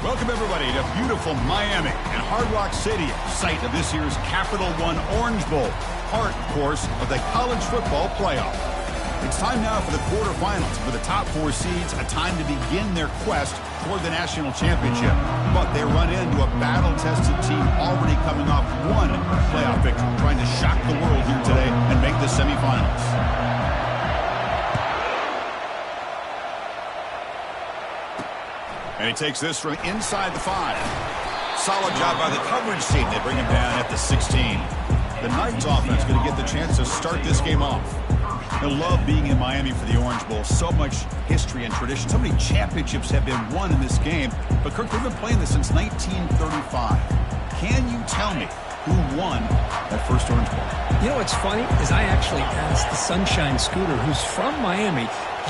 Welcome, everybody, to beautiful Miami and Hard Rock Stadium, site of this year's Capital One Orange Bowl, part, of course, of the college football playoff. It's time now for the quarterfinals. For the top four seeds, a time to begin their quest toward the national championship. But they run into a battle-tested team already coming off one playoff victory, trying to shock the world here today and make the semifinals. And he takes this from inside the 5. Solid job by the coverage team. They bring him down at the 16. The Knights offense going to get the chance to start this game off. They'll love being in Miami for the Orange Bowl. So much history and tradition. So many championships have been won in this game. But, Kirk, they've been playing this since 1935. Can you tell me who won that first Orange Bowl? You know what's funny is I actually asked the Sunshine Scooter, who's from Miami,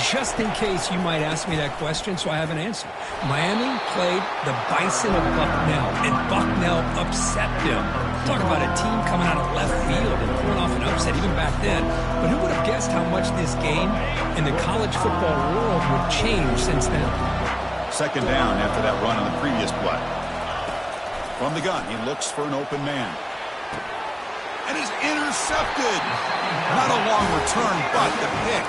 just in case you might ask me that question, so I have an answer. Miami played the Bison of Bucknell, and Bucknell upset them. Talk about a team coming out of left field and pulling off an upset even back then. But who would have guessed how much this game in the college football world would change since then? Second down after that run on the previous play. From the gun, he looks for an open man. And is intercepted. Not a long return, but the pick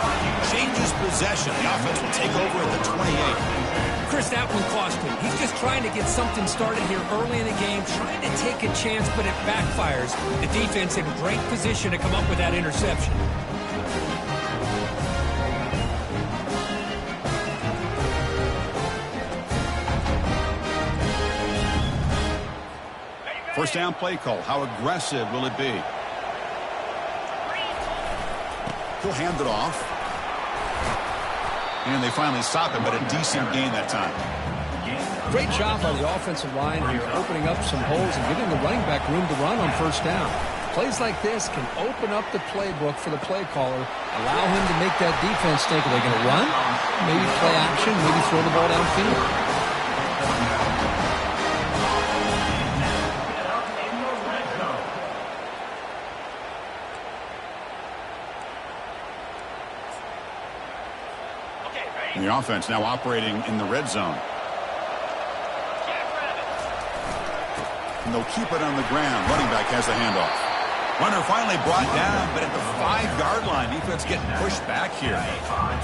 changes possession. The offense will take over at the 28. Chris, that one cost him. He's just trying to get something started here early in the game, trying to take a chance, but it backfires. The defense in great position to come up with that interception. First down play call. How aggressive will it be? He'll hand it off. And they finally stop him, but a decent gain that time. Great job by the offensive line here, opening up some holes and giving the running back room to run on first down. Plays like this can open up the playbook for the play caller, allow him to make that defense think, are they going to run? Maybe play action, maybe throw the ball downfield. The offense now operating in the red zone. And they'll keep it on the ground. Running back has the handoff. Runner finally brought down, but at the 5-yard line, defense getting pushed back here.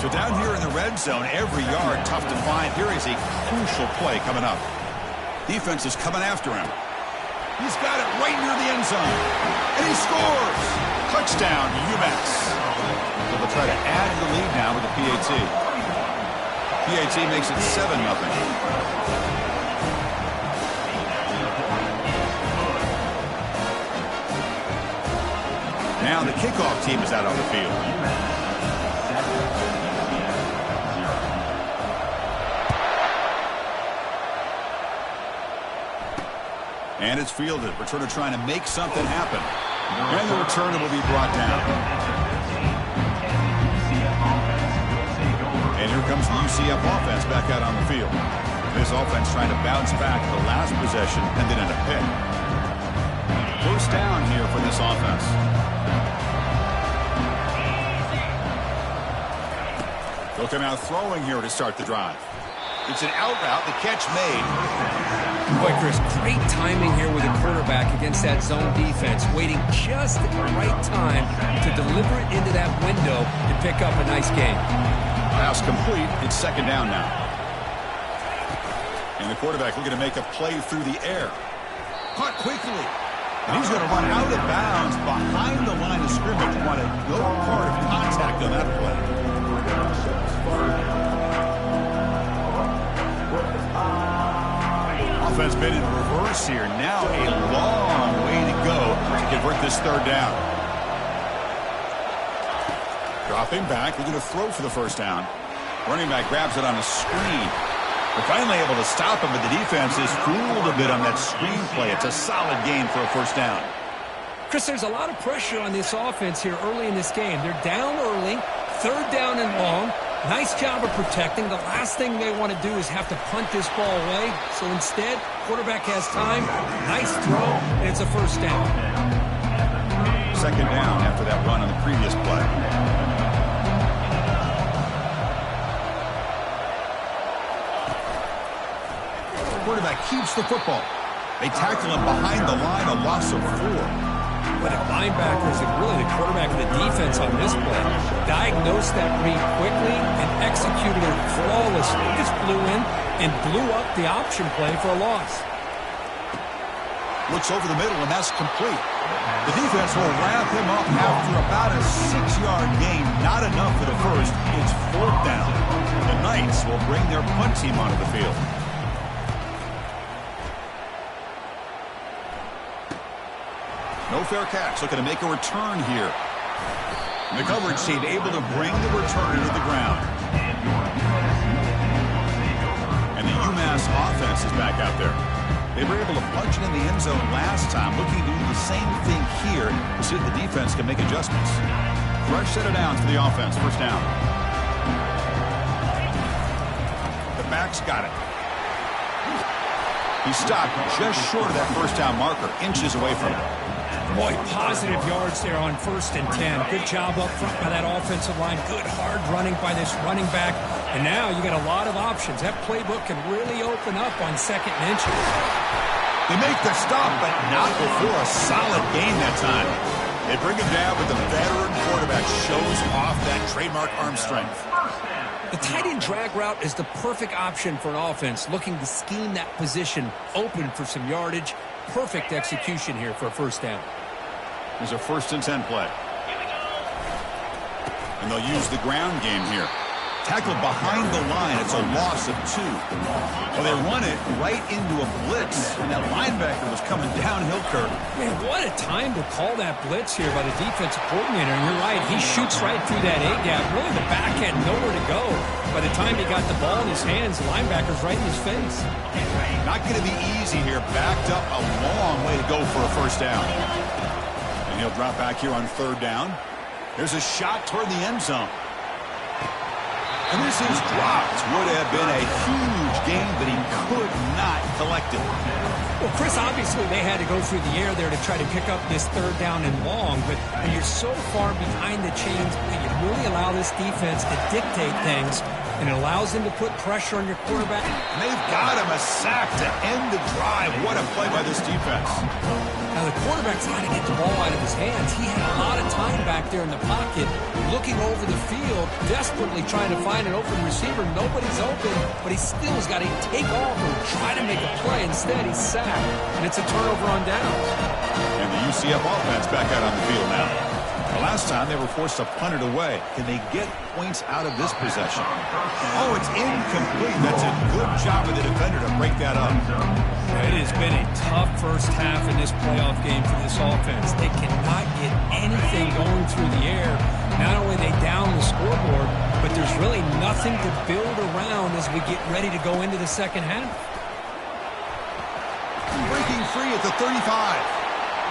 So down here in the red zone, every yard tough to find. Here is a crucial play coming up. Defense is coming after him. He's got it right near the end zone. And he scores! Touchdown, UMass. So they'll try to add to the lead now with the PAT. PAT makes it 7-0. Now the kickoff team is out on the field. And it's fielded. Returner trying to make something happen. And the returner will be brought down. And here comes the UCF offense back out on the field. This offense trying to bounce back the last possession and then in a pick. First down here for this offense. They'll come out throwing here to start the drive. It's an out route, the catch made. Boy, Chris, great timing here with the quarterback against that zone defense, waiting just at the right time to deliver it into that window and pick up a nice gain. Pass complete. It's second down now. And the quarterback looking to make a play through the air. Caught quickly. And he's going to run out of bounds behind the line of scrimmage. Want no part of contact on that play. Offense been in reverse here. Now a long way to go to convert this third down. Dropping back, we're going to throw for the first down. Running back grabs it on a screen. They're finally able to stop him, but the defense is fooled a bit on that screen play. It's a solid gain for a first down. Chris, there's a lot of pressure on this offense here early in this game. They're down early, third down and long. Nice job of protecting. The last thing they want to do is have to punt this ball away. So instead, quarterback has time. Nice throw, and it's a first down. Second down after that run on the previous play. Quarterback keeps the football. They tackle him behind the line, a loss of 4. But the linebackers and really the quarterback and the defense on this play diagnosed that read quickly and executed it flawlessly. Just flew in and blew up the option play for a loss. Looks over the middle, and that's complete. The defense will wrap him up after about a 6-yard gain. Not enough for the first. It's 4th down. The Knights will bring their punt team onto the field. No fair catch. Looking to make a return here. And the coverage team able to bring the return to the ground. And the UMass offense is back out there. They were able to punch it in the end zone last time. Looking to do the same thing here to see if the defense can make adjustments. Fresh set of downs for the offense. First down. The back's got it. He stopped just short of that first down marker, inches away from it. Boy, positive yards there on 1st and 10. Good job up front by that offensive line. Good hard running by this running back. And now you got a lot of options. That playbook can really open up on 2nd and inches. They make the stop, but not before a solid gain that time. They bring him down, but the veteran quarterback shows off that trademark arm strength. The tight end drag route is the perfect option for an offense looking to scheme that position open for some yardage. Perfect execution here for a first down. There's a 1st and 10 play. And they'll use the ground game here. Tackled behind the line. It's a loss of 2. Well, they run it right into a blitz. And that linebacker was coming downhill, Kirk. Man, what a time to call that blitz here by the defensive coordinator. And you're right, he shoots right through that A-gap. Really, the back had nowhere to go. By the time he got the ball in his hands, the linebacker's right in his face. Not going to be easy here. Backed up a long way to go for a first down. And he'll drop back here on 3rd down. There's a shot toward the end zone. And this is dropped. Would have been a huge gain, but he could not collect it. Well, Chris, obviously they had to go through the air there to try to pick up this 3rd down and long, but when you're so far behind the chains, you really allow this defense to dictate things, and it allows them to put pressure on your quarterback. And they've got him a sack to end the drive. What a play by this defense. Now, the quarterback's got to get the ball out of his hands. He had a lot of time back there in the pocket, looking over the field, desperately trying to find an open receiver. Nobody's open, but he still has got to take off and try to make a play. Instead, he's sacked, and it's a turnover on downs. And the UCF offense back out on the field now. The last time they were forced to punt it away. Can they get points out of this possession? Oh, it's incomplete. That's a good job of the defender to break that up. It has been a tough first half in this playoff game for this offense. They cannot get anything going through the air. Not only are they down the scoreboard, but there's really nothing to build around as we get ready to go into the second half. Breaking free at the 35.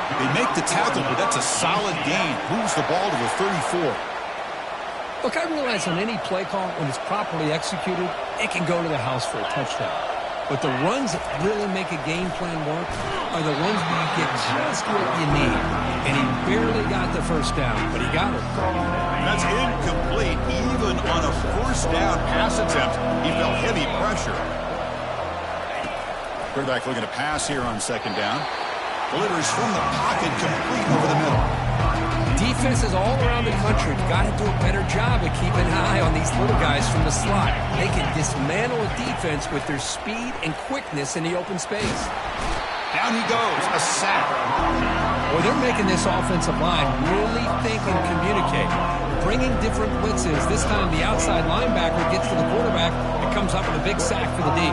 They make the tackle, but that's a solid gain. Moves the ball to the 34. Look, I realize on any play call, when it's properly executed, it can go to the house for a touchdown. But the runs that really make a game plan work are the ones where you get just what you need. And he barely got the first down, but he got it. That's incomplete. Even on a first down pass attempt, he felt heavy pressure. Quarterback looking to pass here on 2nd down. Delivers from the pocket, complete over the middle. Defenses all around the country have got to do a better job of keeping an eye on these little guys from the slot. They can dismantle a defense with their speed and quickness in the open space. Down he goes, a sack. Well, they're making this offensive line really think and communicate. Bringing different blitzes. This time the outside linebacker gets to the quarterback and comes up with a big sack for the D.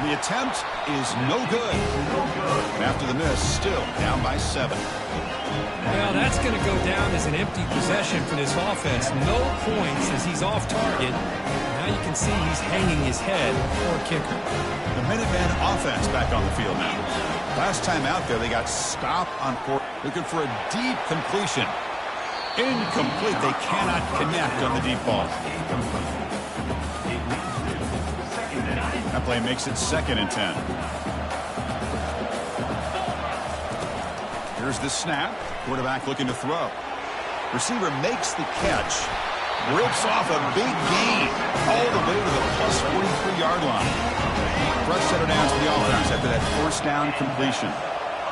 The attempt is no good. And after the miss, still down by 7. Well, that's going to go down as an empty possession for this offense. No points as he's off target. Now you can see he's hanging his head for a kicker. The Minutemen offense back on the field now. Last time out there, they got stopped on 4, looking for a deep completion. Incomplete. They cannot connect on the deep ball. That play makes it 2nd and 10. Here's the snap. Quarterback looking to throw. Receiver makes the catch. Rips off a big gain all the way to the plus 43-yard line. Fresh set of downs for the offense after that first down completion.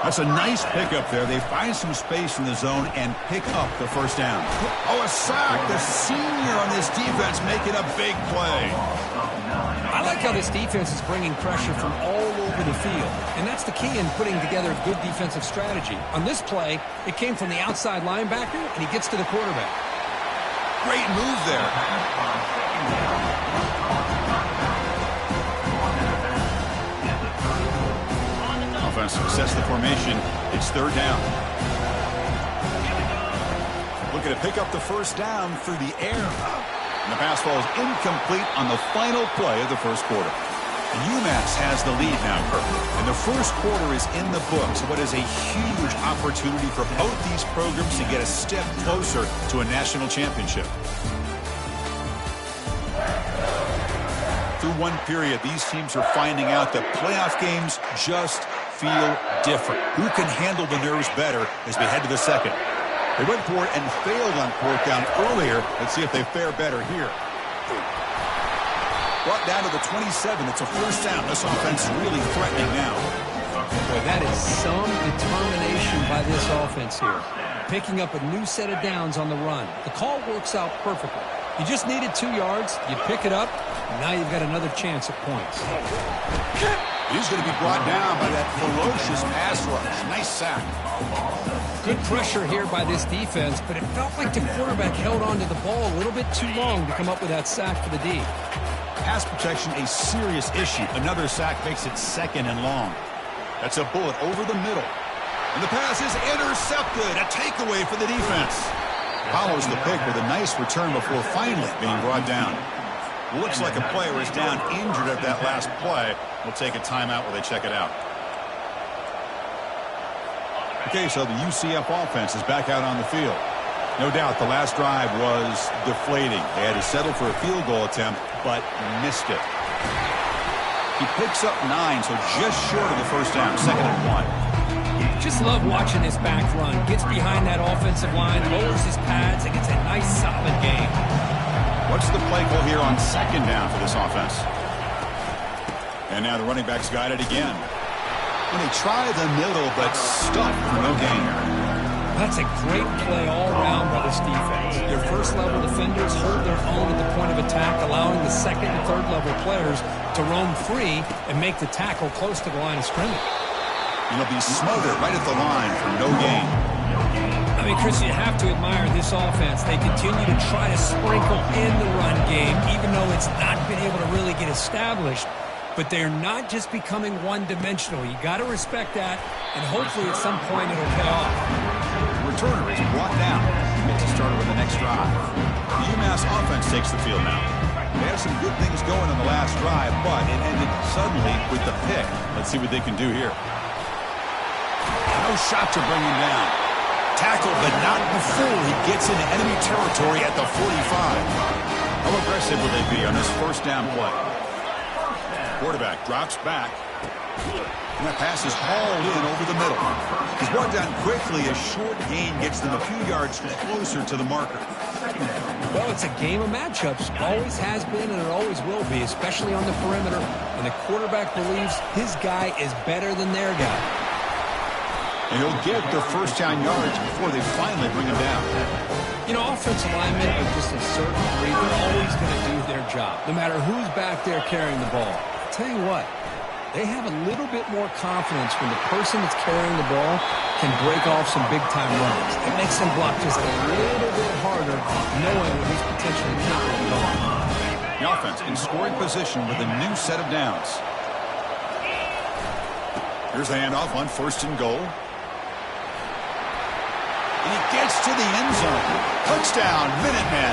That's a nice pickup there. They find some space in the zone and pick up the first down. Oh, a sack. The senior on this defense making a big play. I like how this defense is bringing pressure from all over the field, and that's the key in putting together a good defensive strategy. On this play, it came from the outside linebacker, and he gets to the quarterback. Great move there. Offense sets the formation. It's third down. Looking to pick up the first down through the air. And the pass falls incomplete on the final play of the first quarter. And UMass has the lead now, Kirk. And the first quarter is in the books. What is a huge opportunity for both these programs to get a step closer to a national championship. Through one period, these teams are finding out that playoff games just feel different. Who can handle the nerves better as we head to the second? They went for it and failed on fourth down earlier. Let's see if they fare better here. Brought down to the 27. It's a first down. This offense is really threatening now. Boy, that is some determination by this offense here. Picking up a new set of downs on the run. The call works out perfectly. You just needed 2 yards. You pick it up. And now you've got another chance at points. He's going to be brought down by that ferocious pass rush. Nice sack. Good pressure here by this defense, but it felt like the quarterback held on to the ball a little bit too long to come up with that sack for the D. Pass protection, a serious issue. Another sack makes it second and long. That's a bullet over the middle. And the pass is intercepted. A takeaway for the defense. Follows the pick with a nice return before finally being brought down. Looks like a player is down injured at that last play. We'll take a timeout while they check it out. Okay, so the UCF offense is back out on the field. No doubt the last drive was deflating. They had to settle for a field goal attempt, but missed it. He picks up 9, so just short of the first down, second and 1. Just love watching this back run. Gets behind that offensive line, lowers his pads, and gets a nice solid gain. What's the play call here on second down for this offense? And now the running back's got it again. And they try the middle, but stuck for no gain. That's a great play all around by this defense. Their first-level defenders hold their own at the point of attack, allowing the second and third-level players to roam free and make the tackle close to the line of scrimmage. He'll be smothered right at the line for no gain. I mean, Chris, you have to admire this offense. They continue to try to sprinkle in the run game, even though it's not been able to really get established. But they're not just becoming one-dimensional. You got to respect that, and hopefully at some point it'll pay off. The returner is brought down. Gets a starter with the next drive. The UMass offense takes the field now. They had some good things going on the last drive, but it ended suddenly with the pick. Let's see what they can do here. No shot to bring him down. Tackled, but not before he gets into enemy territory at the 45. How aggressive will they be on this first down play? Quarterback drops back. And that pass is hauled in over the middle. He's brought down quickly. A short gain gets them a few yards closer to the marker. Well, it's a game of matchups. Always has been and it always will be, especially on the perimeter. And the quarterback believes his guy is better than their guy. And he'll get the first down yards before they finally bring him down. You know, offensive linemen are just a certain breed. They're always going to do their job, no matter who's back there carrying the ball. I'll tell you what, they have a little bit more confidence when the person that's carrying the ball can break off some big-time runs. It makes them block just a little bit harder, knowing what he's potentially capable of doing. The offense in scoring position with a new set of downs. Here's the handoff on first and goal. And he gets to the end zone. Touchdown, Minutemen.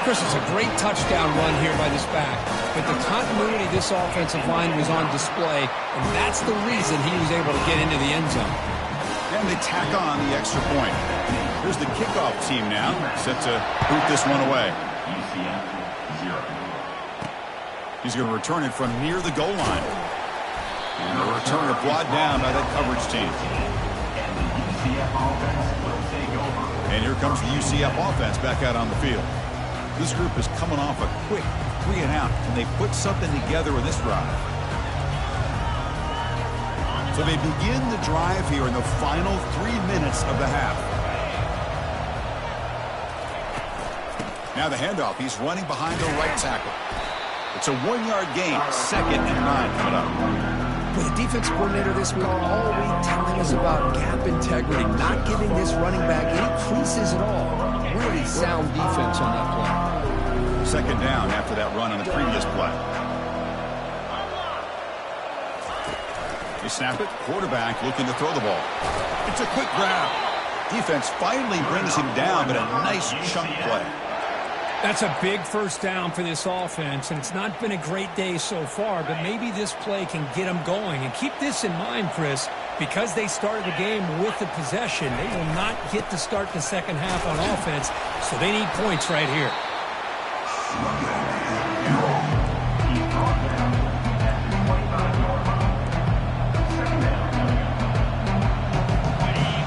Chris, it's a great touchdown run here by this back. But the continuity of this offensive line was on display, and that's the reason he was able to get into the end zone. And they tack on the extra point. Here's the kickoff team now, set to boot this one away. He's going to return it from near the goal line. And the returner brought down by that coverage team. And here comes the UCF offense back out on the field. This group is coming off a quick 3 and out. Can they put something together with this drive? So they begin the drive here in the final 3 minutes of the half. Now the handoff. He's running behind the right tackle. It's a 1-yard gain. 2nd and 9 coming up. With the defense coordinator this week all week telling us about gap integrity, not giving this running back any creases at all. Really sound defense on that play. 2nd down after that run on the previous play. They snap it. Quarterback looking to throw the ball. It's a quick grab. Defense finally brings him down, but a nice chunk play. That's a big first down for this offense, and it's not been a great day so far, but maybe this play can get them going. And keep this in mind, Chris, because they started the game with the possession, they will not get to start the second half on offense, so they need points right here.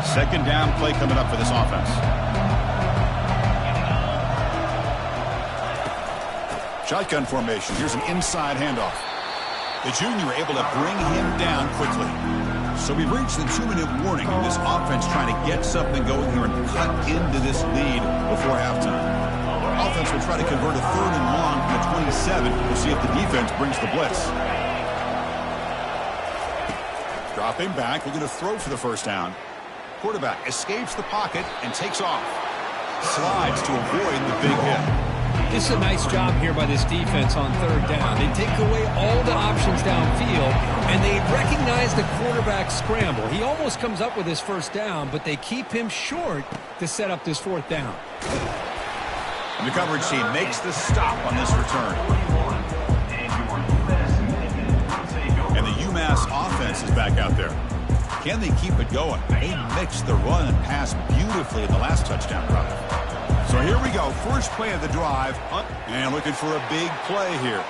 Second down play coming up for this offense. Shotgun formation. Here's an inside handoff. The junior able to bring him down quickly. So we've reached the 2-minute warning, and this offense trying to get something going here and cut into this lead before halftime. Offense will try to convert a 3rd and long from the 27. We'll see if the defense brings the blitz. Dropping back, looking to throw for the first down. Quarterback escapes the pocket and takes off. Slides to avoid the big hit. This is a nice job here by this defense on 3rd down. They take away all the options downfield, and they recognize the quarterback scramble. He almost comes up with his first down, but they keep him short to set up this 4th down. And the coverage team makes the stop on this return. And the UMass offense is back out there. Can they keep it going? They mixed the run and pass beautifully in the last touchdown drive. So here we go. First play of the drive. And looking for a big play here.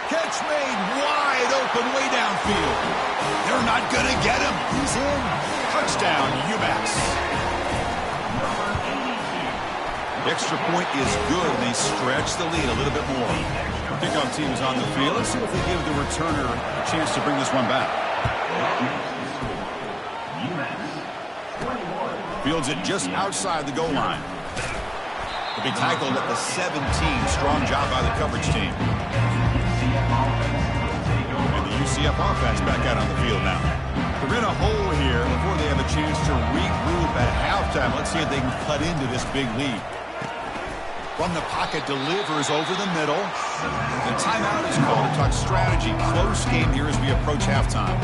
Catch made wide open way downfield. They're not going to get him. He's in. Touchdown, UMass. The extra point is good, and they stretch the lead a little bit more. Kickoff team is on the field. Let's see if they give the returner a chance to bring this one back. Fields it just outside the goal line. To be tackled at the 17. Strong job by the coverage team. And the UCF offense back out on the field now. They're in a hole here before they have a chance to regroup at halftime. Let's see if they can cut into this big lead. From the pocket, delivers over the middle. The timeout is called to talk strategy. Close game here as we approach halftime.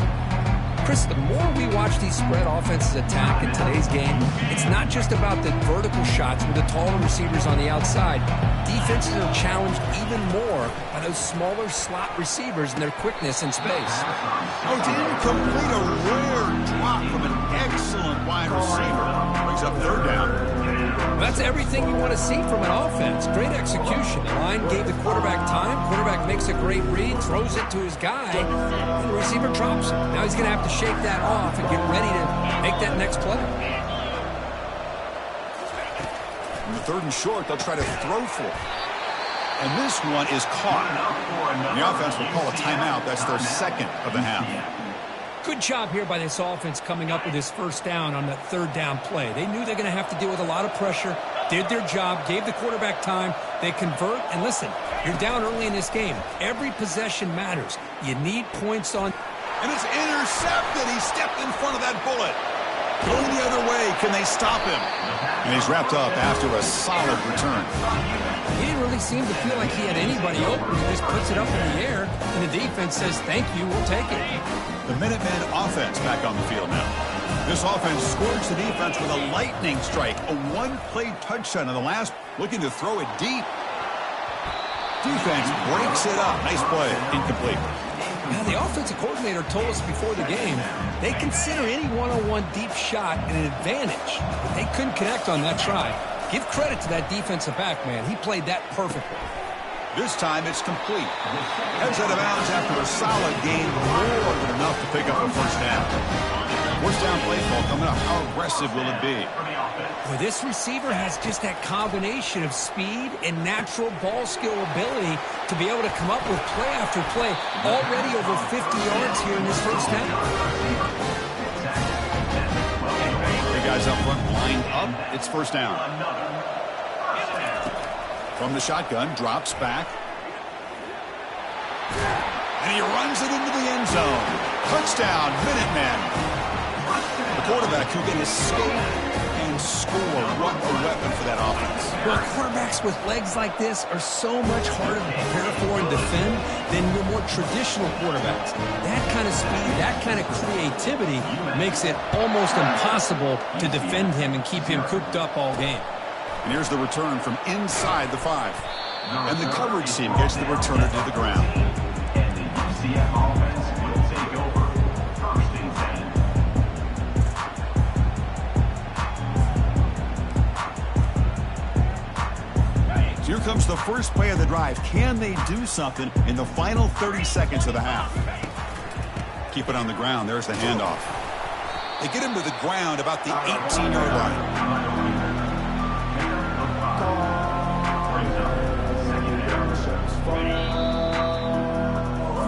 Chris, the more we watch these spread offenses attack in today's game, it's not just about the vertical shots with the taller receivers on the outside. Defenses are challenged even more by those smaller slot receivers and their quickness in space. Oh, to incomplete, a rare drop from an excellent wide receiver. Brings up 3rd down. That's everything you want to see from an offense. Great execution. The line gave the quarterback time. Quarterback makes a great read, throws it to his guy, and the receiver drops it. Now he's going to have to shake that off and get ready to make that next play. In the 3rd and short, they'll try to throw for it. And this one is caught. The offense will call a timeout. That's their 2nd of the half. Good job here by this offense coming up with this first down on that 3rd down play. They knew they're going to have to deal with a lot of pressure, did their job, gave the quarterback time. They convert, and listen, you're down early in this game. Every possession matters. You need points on. And it's intercepted. He stepped in front of that bullet. Going the other way. Can they stop him? And he's wrapped up after a solid return. He didn't really seem to feel like he had anybody open. He just puts it up in the air, and the defense says, thank you, we'll take it. The Minutemen offense back on the field now. This offense scores the defense with a lightning strike. A one-play touchdown in the last, looking to throw it deep. Defense breaks it up. Nice play. Incomplete. Now, the offensive coordinator told us before the game they consider any one-on-one deep shot an advantage. But they couldn't connect on that try. Give credit to that defensive back, man. He played that perfectly. This time it's complete. Heads out of bounds after a solid gain, more than enough to pick up a first down. First down play call coming up. How aggressive will it be? Well, this receiver has just that combination of speed and natural ball skill ability to be able to come up with play after play, already over 50 yards here in this first half. The guys up front lined up. It's first down. From the shotgun, drops back. And he runs it into the end zone. Touchdown, Minutemen. The quarterback who can escape and score. What a weapon for that offense. Well, quarterbacks with legs like this are so much harder to prepare for and defend than your more traditional quarterbacks. That kind of speed, that kind of creativity makes it almost impossible to defend him and keep him cooped up all game. And here's the return from inside the 5. And the coverage team gets the returner to the ground. Here comes the first play of the drive. Can they do something in the final 30 seconds of the half? Keep it on the ground. There's the handoff. They get him to the ground about the 18-yard line.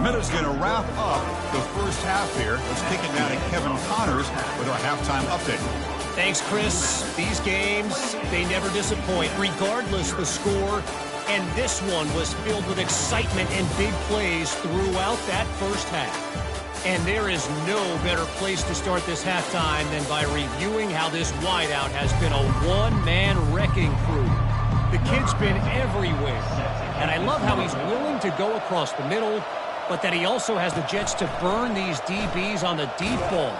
Minute's going to wrap up the first half here. Let's kick it down to Kevin Connors with our halftime update. Thanks, Chris. These games, they never disappoint, regardless the score. And this one was filled with excitement and big plays throughout that first half. And there is no better place to start this halftime than by reviewing how this wideout has been a one-man wrecking crew. The kid's been everywhere. And I love how he's willing to go across the middle, but that he also has the jets to burn these DBs on the deep ball.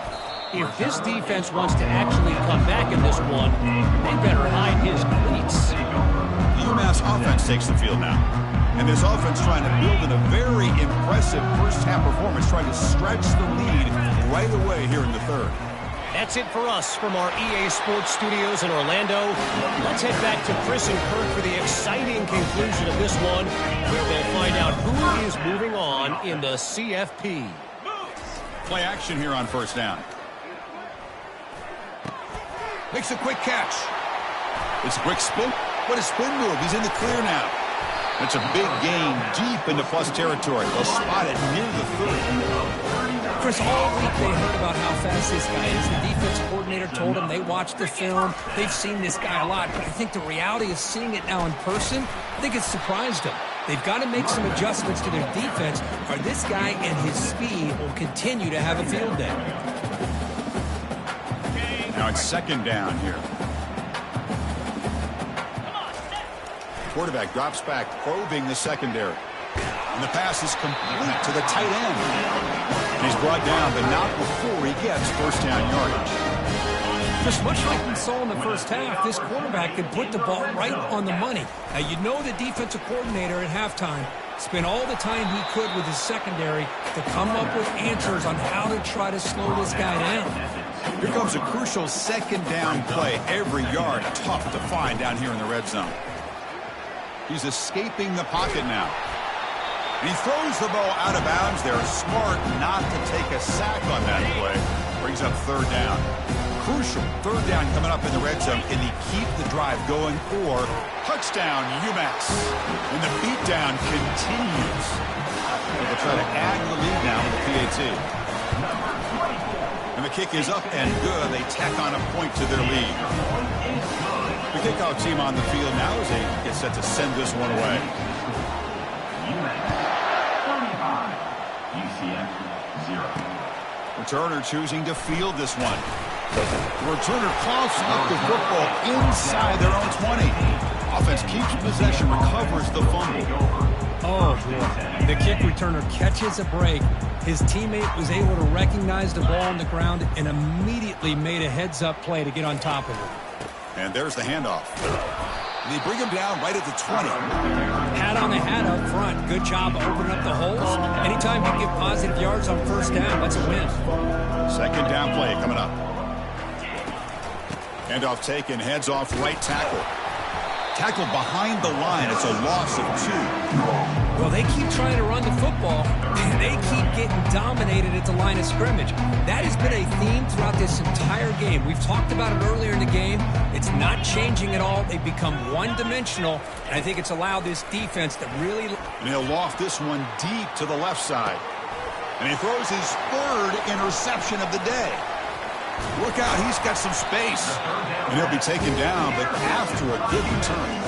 If this defense wants to actually come back in this one, they better hide his cleats. The UMass offense takes the field now. And this offense trying to build in a very impressive first-half performance, trying to stretch the lead right away here in the third. That's it for us from our EA Sports Studios in Orlando. Let's head back to Chris and Kirk for the exciting conclusion of this one, where we'll find out who is moving on in the CFP. Play action here on first down. Makes a quick catch. It's a quick spin. What a spin move. He's in the clear now. That's a big gain deep into plus territory. They'll spot it near the 30. Chris, all week they heard about how fast this guy is. The defensive coordinator told them they watched the film. They've seen this guy a lot. But I think the reality of seeing it now in person, I think it's surprised them. They've got to make some adjustments to their defense, or this guy and his speed will continue to have a field day. Now it's second down here. Quarterback drops back, probing the secondary. And the pass is complete to the tight end. And he's brought down, but not before he gets first down yardage. Just much like we saw in the first half, this quarterback can put the ball right on the money. Now, you know the defensive coordinator at halftime spent all the time he could with his secondary to come up with answers on how to try to slow this guy down. Here comes a crucial second down play. Every yard tough to find down here in the red zone. He's escaping the pocket now. And he throws the ball out of bounds there. Smart not to take a sack on that play. Brings up third down. Crucial third down coming up in the red zone. Can he keep the drive going, or touchdown UMass? And the beatdown continues. They'll try to add to the lead now with the PAT. And the kick is up and good. They tack on a point to their lead. The kickoff team on the field now as they get set to send this one away. Returner choosing to field this one. The returner coughs up the football inside their own 20. Offense keeps possession, recovers the fumble. Oh, boy. The kick returner catches a break. His teammate was able to recognize the ball on the ground and immediately made a heads-up play to get on top of it. And there's the handoff. They bring him down right at the 20. Hat on the hat up front. Good job opening up the holes. Anytime you get positive yards on first down, that's a win. Second down play coming up. Handoff taken, heads off right tackle. Tackled behind the line. It's a loss of 2. Well, they keep trying to run the football, and they keep getting dominated at the line of scrimmage. That has been a theme throughout this entire game. We've talked about it earlier in the game. It's not changing at all. They've become one-dimensional, and I think it's allowed this defense to really... And he'll loft this one deep to the left side. And he throws his 3rd interception of the day. Look out, he's got some space. And he'll be taken down, but after a good return.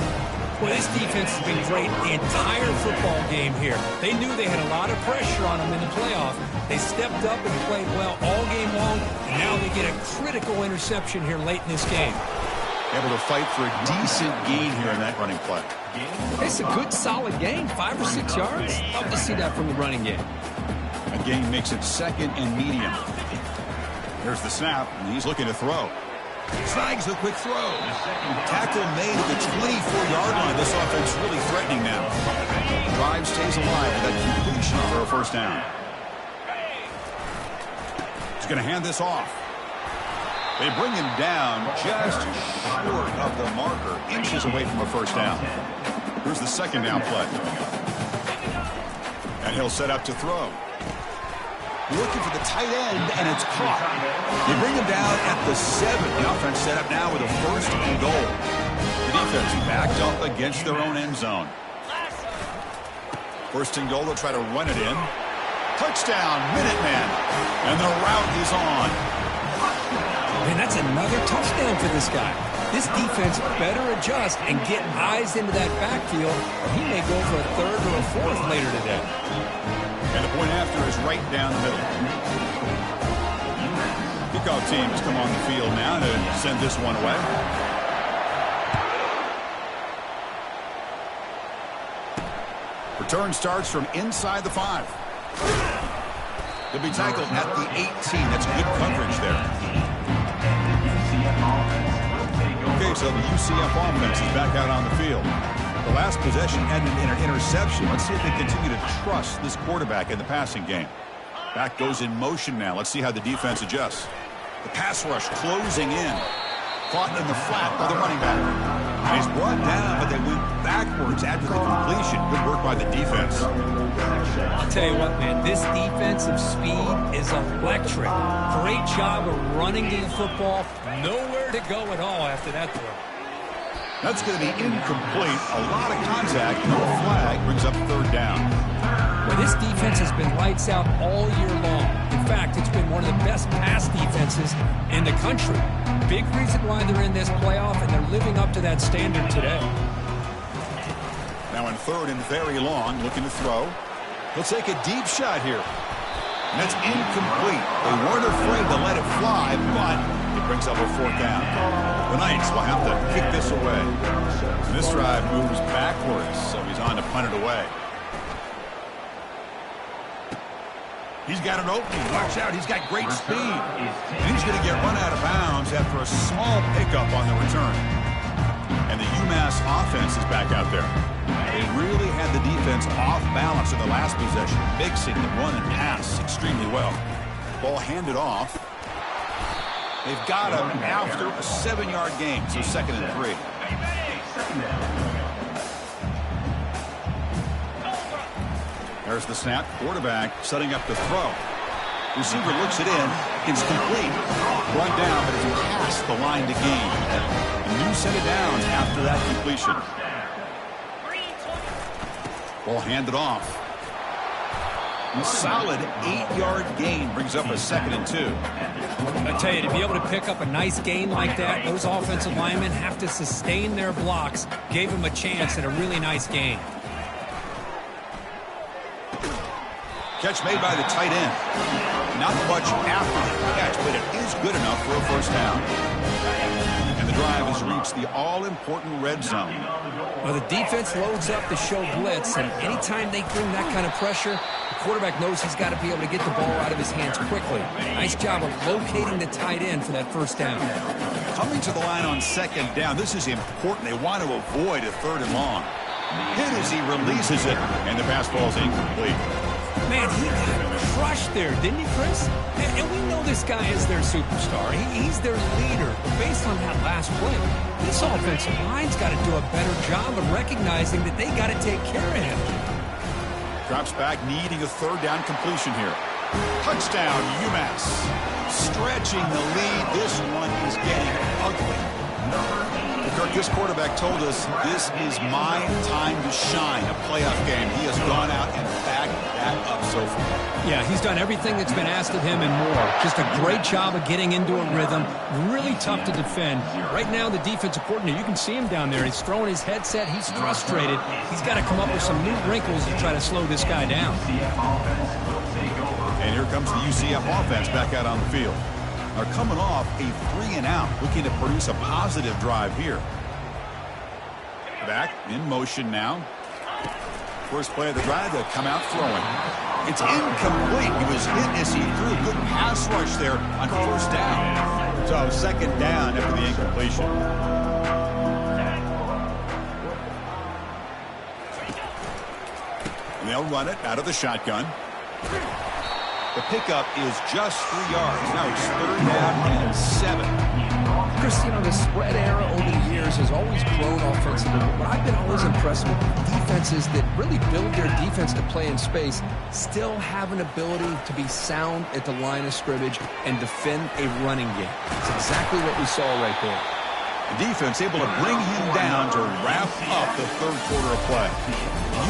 Well, this defense has been great the entire football game here. They knew they had a lot of pressure on them in the playoff. They stepped up and played well all game long, and now they get a critical interception here late in this game. Able to fight for a decent gain here in that running play. It's a good, solid game, 5 or 6 yards. Love to see that from the running game. A gain makes it 2nd and medium. Here's the snap, and he's looking to throw. Snags the quick throw. Tackle made at the 24-yard line. This offense really threatening now. Drive stays alive with that completion for a first down. He's going to hand this off. They bring him down just short of the marker, inches away from a first down. Here's the second down play. And he'll set up to throw. Looking for the tight end, and it's caught. They bring him down at the 7. The offense set up now with a 1st and goal. The defense backed up against their own end zone. 1st and goal, they'll try to run it in. Touchdown, Minuteman. And the route is on. Man, that's another touchdown for this guy. This defense better adjust and get eyes into that backfield, or he may go for a 3rd or a 4th later today. And the point after is right down the middle. Kickoff team has come on the field now to send this one away. Return starts from inside the 5. They'll be tackled at the 18. That's good coverage there. Okay, so the UCF offense is back out on the field. The last possession ended in an interception. Let's see if they continue to trust this quarterback in the passing game. Back goes in motion now. Let's see how the defense adjusts. The pass rush closing in. Caught in the flat by the running back. And he's brought down, but they went backwards after the completion. Good work by the defense. I'll tell you what, man, this defensive speed is electric. Great job of running to the football. Nowhere to go at all after that throw. That's going to be incomplete. A lot of contact. No flag brings up 3rd down. Well, this defense has been lights out all year long. In fact, it's been one of the best pass defenses in the country. Big reason why they're in this playoff, and they're living up to that standard today. Now in 3rd and very long, looking to throw. He'll take a deep shot here. And that's incomplete. They weren't afraid to let it fly, but it brings up a 4th down. The Knights will have to kick this away. And this drive moves backwards, so he's on to punt it away. He's got an opening. Watch out. He's got great speed. And he's going to get run out of bounds after a small pickup on the return. And the UMass offense is back out there. They really had the defense off balance in the last possession, mixing the run and pass extremely well. Ball handed off. They've got him after a 7-yard gain, so 2nd and 3. There's the snap. Quarterback setting up the throw. Receiver looks it in. It's complete. Brought down, but it's past the line to gain. A new set of downs after that completion. Ball handed off. A solid 8-yard gain brings up a 2nd and 2. I tell you, to be able to pick up a nice gain like that, those offensive linemen have to sustain their blocks. Gave them a chance and a really nice gain. Catch made by the tight end. Not much after the catch, but it is good enough for a first down. And the drive has reached the all-important red zone. Well, the defense loads up to show blitz, and anytime they bring that kind of pressure, the quarterback knows he's got to be able to get the ball out of his hands quickly. Nice job of locating the tight end for that first down. Coming to the line on 2nd down, this is important. They want to avoid a 3rd and long. Hit as he releases it, and the pass ball is incomplete. Man, he got crushed there, didn't he, Chris? And we know this guy is their superstar. He's their leader. But based on that last play, this offensive line's got to do a better job of recognizing that they got to take care of him. Drops back, needing a third down completion here. Touchdown, UMass. Stretching the lead. This one is getting ugly. Kirk, this quarterback told us this is my time to shine, a playoff game. He has gone out and backed that up so far. Yeah, he's done everything that's been asked of him and more. Just a great job of getting into a rhythm. Really tough to defend. Right now, the defensive coordinator, you can see him down there. He's throwing his headset. He's frustrated. He's got to come up with some new wrinkles to try to slow this guy down. And here comes the UCF offense back out on the field. Are coming off a 3-and-out, looking to produce a positive drive here. Back in motion now. First play of the drive, they'll come out throwing. It's incomplete. He was hit as he threw a good pass rush there on first down. So second down after the incompletion. And they'll run it out of the shotgun. The pickup is just 3 yards. Now it's third down and 7. Chris, you know, the spread era over the years has always grown offensively, but I've been always impressed with defenses that really build their defense to play in space, still have an ability to be sound at the line of scrimmage and defend a running game. It's exactly what we saw right there. The defense able to bring him down to wrap up the third quarter of play.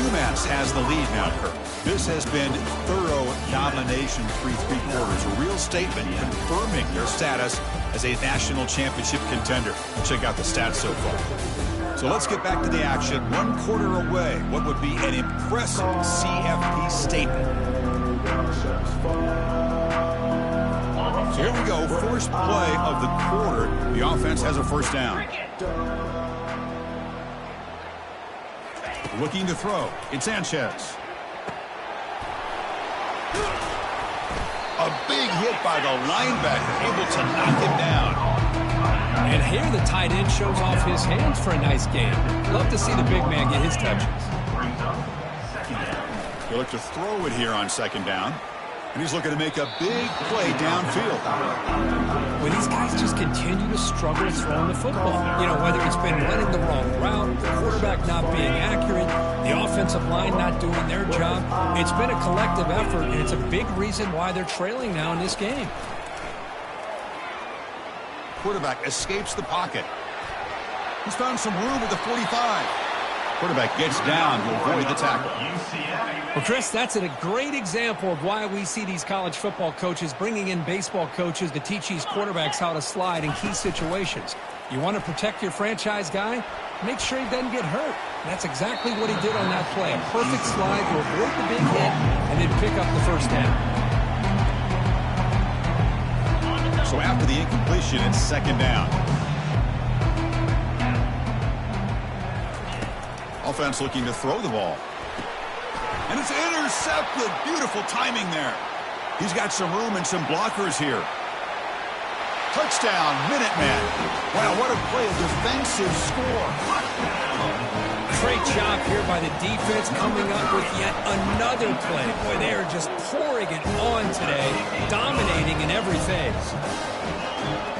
UMass has the lead now, Kirk. This has been thorough domination through 3 quarters. A real statement confirming their status as a national championship contender. Check out the stats so far. So let's get back to the action. 1 quarter away. What would be an impressive CFP statement? So here we go. First play of the quarter. The offense has a first down. Looking to throw. It's Sanchez. A big hit by the linebacker, able to knock him down. And here the tight end shows off his hands for a nice game. Love to see the big man get his touches. He'll look to throw it here on second down. And he's looking to make a big play downfield. Well, these guys just continue to struggle throwing the football. You know, whether it's been running the wrong route, the quarterback not being accurate, the offensive line not doing their job. It's been a collective effort, and it's a big reason why they're trailing now in this game. Quarterback escapes the pocket. He's found some room at the 45. Quarterback gets down to avoid the tackle. Well, Chris, that's a great example of why we see these college football coaches bringing in baseball coaches to teach these quarterbacks how to slide in key situations. You want to protect your franchise guy? Make sure he doesn't get hurt. That's exactly what he did on that play. A perfect slide to avoid the big hit and then pick up the first down. So after the incompletion, it's second down. Offense looking to throw the ball. And it's intercepted. Beautiful timing there. He's got some room and some blockers here. Touchdown, Minutemen. Wow, what a play, a defensive score. Great job here by the defense coming up with yet another play. Boy, they are just pouring it on today, dominating in every phase.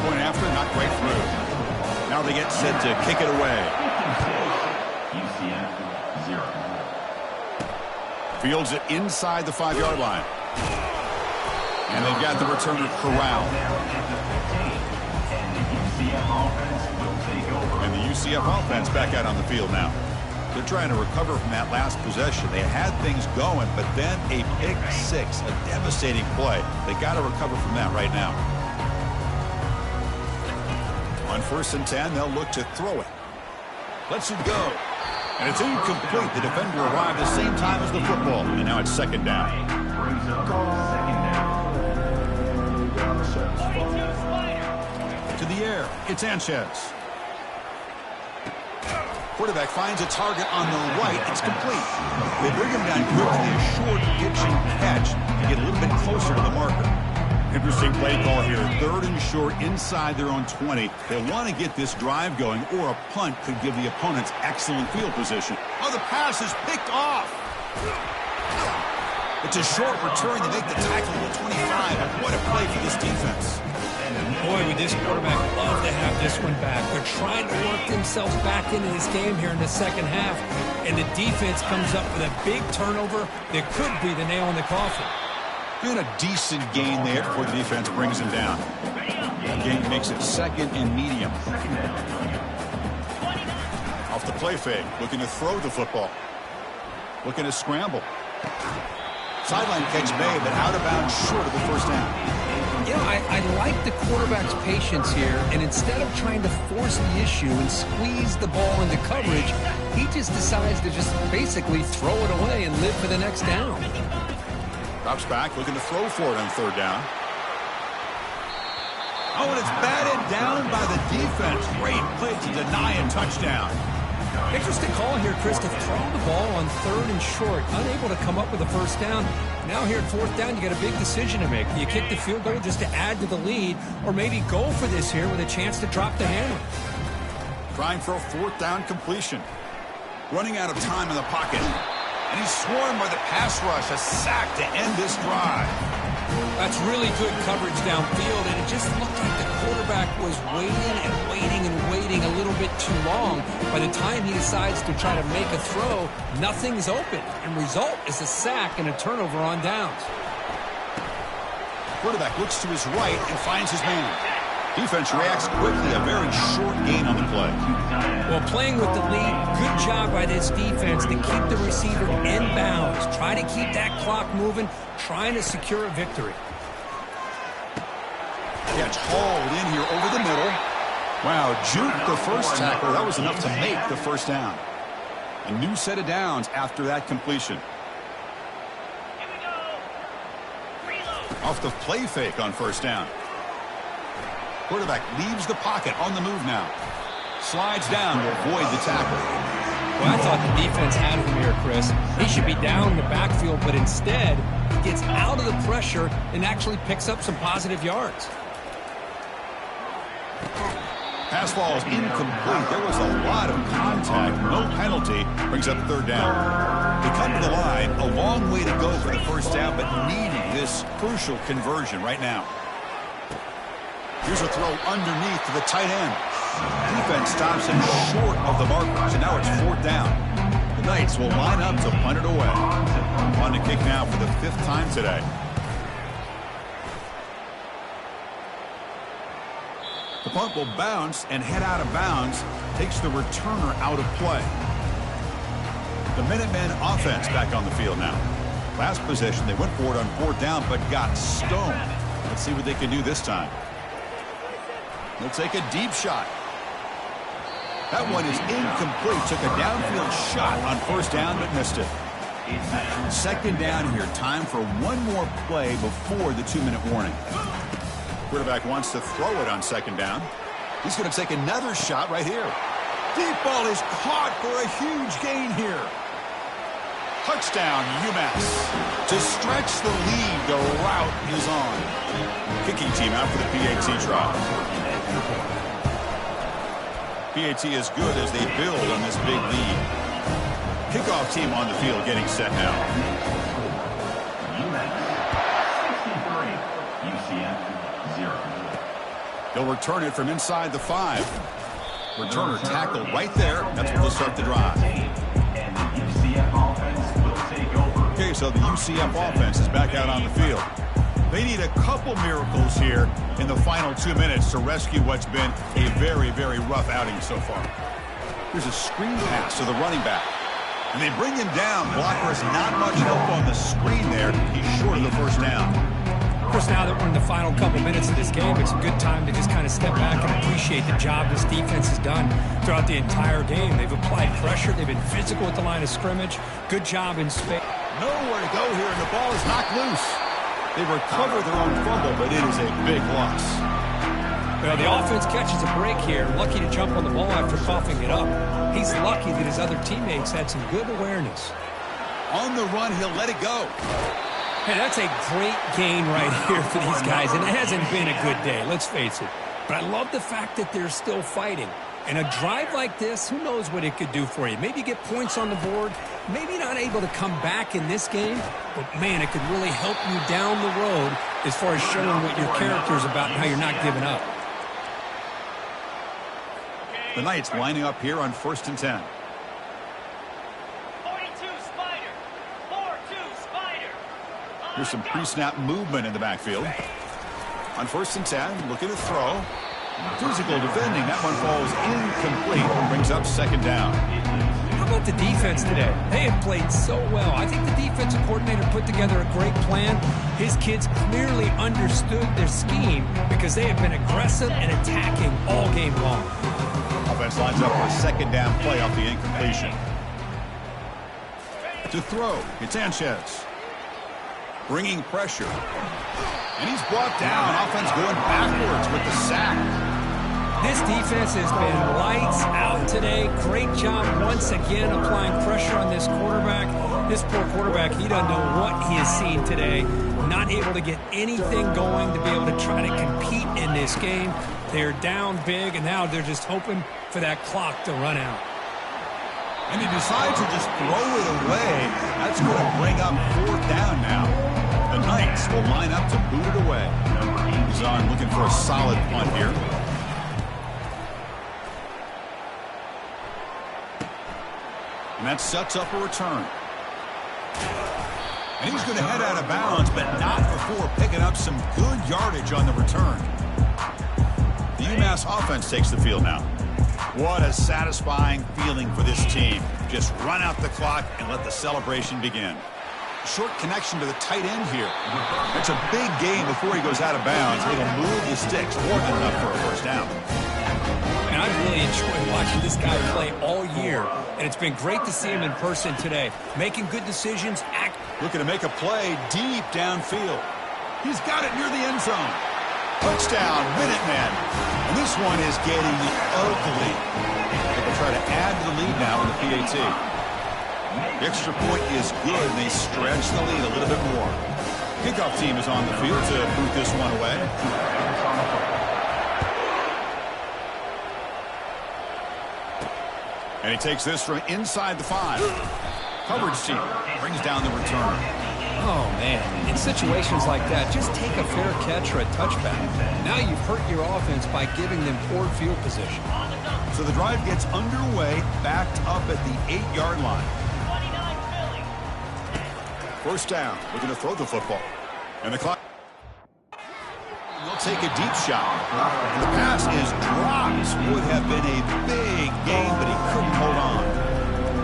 Point after, not quite through. Now they get set to kick it away. Fields it inside the 5-yard line. And they've got the returner corralled. And the UCF offense back out on the field now. They're trying to recover from that last possession. They had things going, but then a pick six, a devastating play. They got to recover from that right now. On 1st and 10, they'll look to throw it. Lets it go. And it's incomplete. The defender arrived the same time as the football. And now it's second down. To the air. It's Sanchez. Quarterback finds a target on the right. It's complete. They bring him down quickly. A short pitching catch to get a little bit closer to the marker. Interesting play call here. 3rd and short inside their own 20. They want to get this drive going, or a punt could give the opponents excellent field position. Oh, the pass is picked off. It's a short return. They make the tackle at the 25. What a play for this defense. Boy, would this quarterback love to have this one back. They're trying to work themselves back into this game here in the second half, and the defense comes up with a big turnover that could be the nail in the coffin. Been a decent gain there before the defense brings him down. The gain makes it second and medium. Off the play fake, looking to throw the football. Looking to scramble. Sideline catch made, but out of bounds short of the first down. You know, I like the quarterback's patience here, and instead of trying to force the issue and squeeze the ball into coverage, he just decides to just basically throw it away and live for the next down. Drops back, looking to throw for it on third down. Oh, and it's batted down by the defense. Great play to deny a touchdown. Interesting call here, Chris, to throw the ball on third and short. Unable to come up with a first down. Now here at fourth down, you got a big decision to make. Do you kick the field goal just to add to the lead, or maybe go for this here with a chance to drop the hammer? Trying for a fourth down completion. Running out of time in the pocket. And he's swarmed by the pass rush. A sack to end this drive. That's really good coverage downfield, and it just looked like the quarterback was waiting and waiting and waiting a little bit too long. By the time he decides to try to make a throw, nothing's open, and result is a sack and a turnover on downs. Quarterback looks to his right and finds his man. Defense reacts quickly, a very short gain on the play. Well, playing with the lead, good job by this defense to keep the receiver in bounds. Try to keep that clock moving, trying to secure a victory. Yeah, it's hauled in here over the middle. Wow, juked the first tackle. That was enough to make the first down. A new set of downs after that completion. Off the play fake on first down. Quarterback leaves the pocket on the move now. Slides down to avoid the tackle. Well, I thought the defense had him here, Chris. He should be down in the backfield, but instead, he gets out of the pressure and actually picks up some positive yards. Pass ball is incomplete. There was a lot of contact. No penalty. Brings up third down. They come to the line. A long way to go for the first down, but needing this crucial conversion right now. Here's a throw underneath to the tight end. Defense stops him short of the markers, and now it's fourth down. The Knights will line up to punt it away. On to kick now for the fifth time today. The punt will bounce and head out of bounds. Takes the returner out of play. The Minutemen offense back on the field now. Last possession, they went for it on fourth down, but got stoned. Let's see what they can do this time. They'll take a deep shot. That one is incomplete. Took a downfield shot on first down, but missed it. Second down here. Time for one more play before the 2-minute warning. Quarterback wants to throw it on second down. He's going to take another shot right here. Deep ball is caught for a huge gain here. Touchdown, UMass. To stretch the lead, the route is on. Kicking team out for the PAT trial. PAT is good as they build on this big lead. Kickoff team on the field getting set now. They'll return it from inside the 5. Returner tackled right there. That's what will start the drive. Okay, so the UCF offense is back out on the field. They need a couple miracles here in the final 2 minutes to rescue what's been a very, very rough outing so far. Here's a screen pass to the running back. And they bring him down. Blocker has not much help on the screen there. He's short of the first down. Of course, now that we're in the final couple minutes of this game, it's a good time to just kind of step back and appreciate the job this defense has done throughout the entire game. They've applied pressure. They've been physical at the line of scrimmage. Good job in space. Nowhere to go here, and the ball is knocked loose. They recover their own fumble, but it is a big loss. Well, the offense catches a break here. Lucky to jump on the ball after coughing it up. He's lucky that his other teammates had some good awareness. On the run, he'll let it go. Hey, that's a great gain right here for these guys, and it hasn't been a good day, let's face it. But I love the fact that they're still fighting. And a drive like this, who knows what it could do for you. Maybe get points on the board, maybe not able to come back in this game, but, man, it could really help you down the road as far as showing what your character is about and how you're not giving up. The Knights lining up here on 1st and 10. 42 Spider. 4-2 Spider. Here's some pre-snap movement in the backfield. On 1st and 10, looking to throw. Physical defending. That one falls incomplete. Brings up 2nd down. How about the defense today? They have played so well. I think the defensive coordinator put together a great plan. His kids clearly understood their scheme because they have been aggressive and attacking all game long. Offense lines up for a 2nd down play off the incompletion. To throw, it's Sanchez. Bringing pressure. And he's brought down. Offense going backwards with the sack. This defense has been lights out today. Great job once again applying pressure on this quarterback. This poor quarterback, he doesn't know what he has seen today. Not able to get anything going to be able to try to compete in this game. They're down big, and now they're just hoping for that clock to run out. And he decides to just throw it away. That's going to bring up 4th down now. The Knights will line up to boot it away. He's on looking for a solid punt here. And that sets up a return. And he's going to head out of bounds, but not before picking up some good yardage on the return. The UMass offense takes the field now. What a satisfying feeling for this team. Just run out the clock and let the celebration begin. Short connection to the tight end here. It's a big game before he goes out of bounds. It'll move the sticks more than enough for a 1st down. And I've really enjoyed watching this guy play all year, and it's been great to see him in person today. Making good decisions, looking to make a play deep downfield. He's got it near the end zone. Touchdown, Minutemen. And this one is getting ugly. They can try to add to the lead now in the PAT. The extra point is good, and they stretch the lead a little bit more. Kickoff team is on the field to boot this one away. And he takes this from inside the 5. Coverage team brings down the return. Oh, man. In situations like that, just take a fair catch or a touchback. Now you've hurt your offense by giving them poor field position. So the drive gets underway, backed up at the 8-yard line. 1st down, looking to throw the football. And the clock. They'll take a deep shot. And the pass is dropped. Would have been a big game, but he couldn't hold on.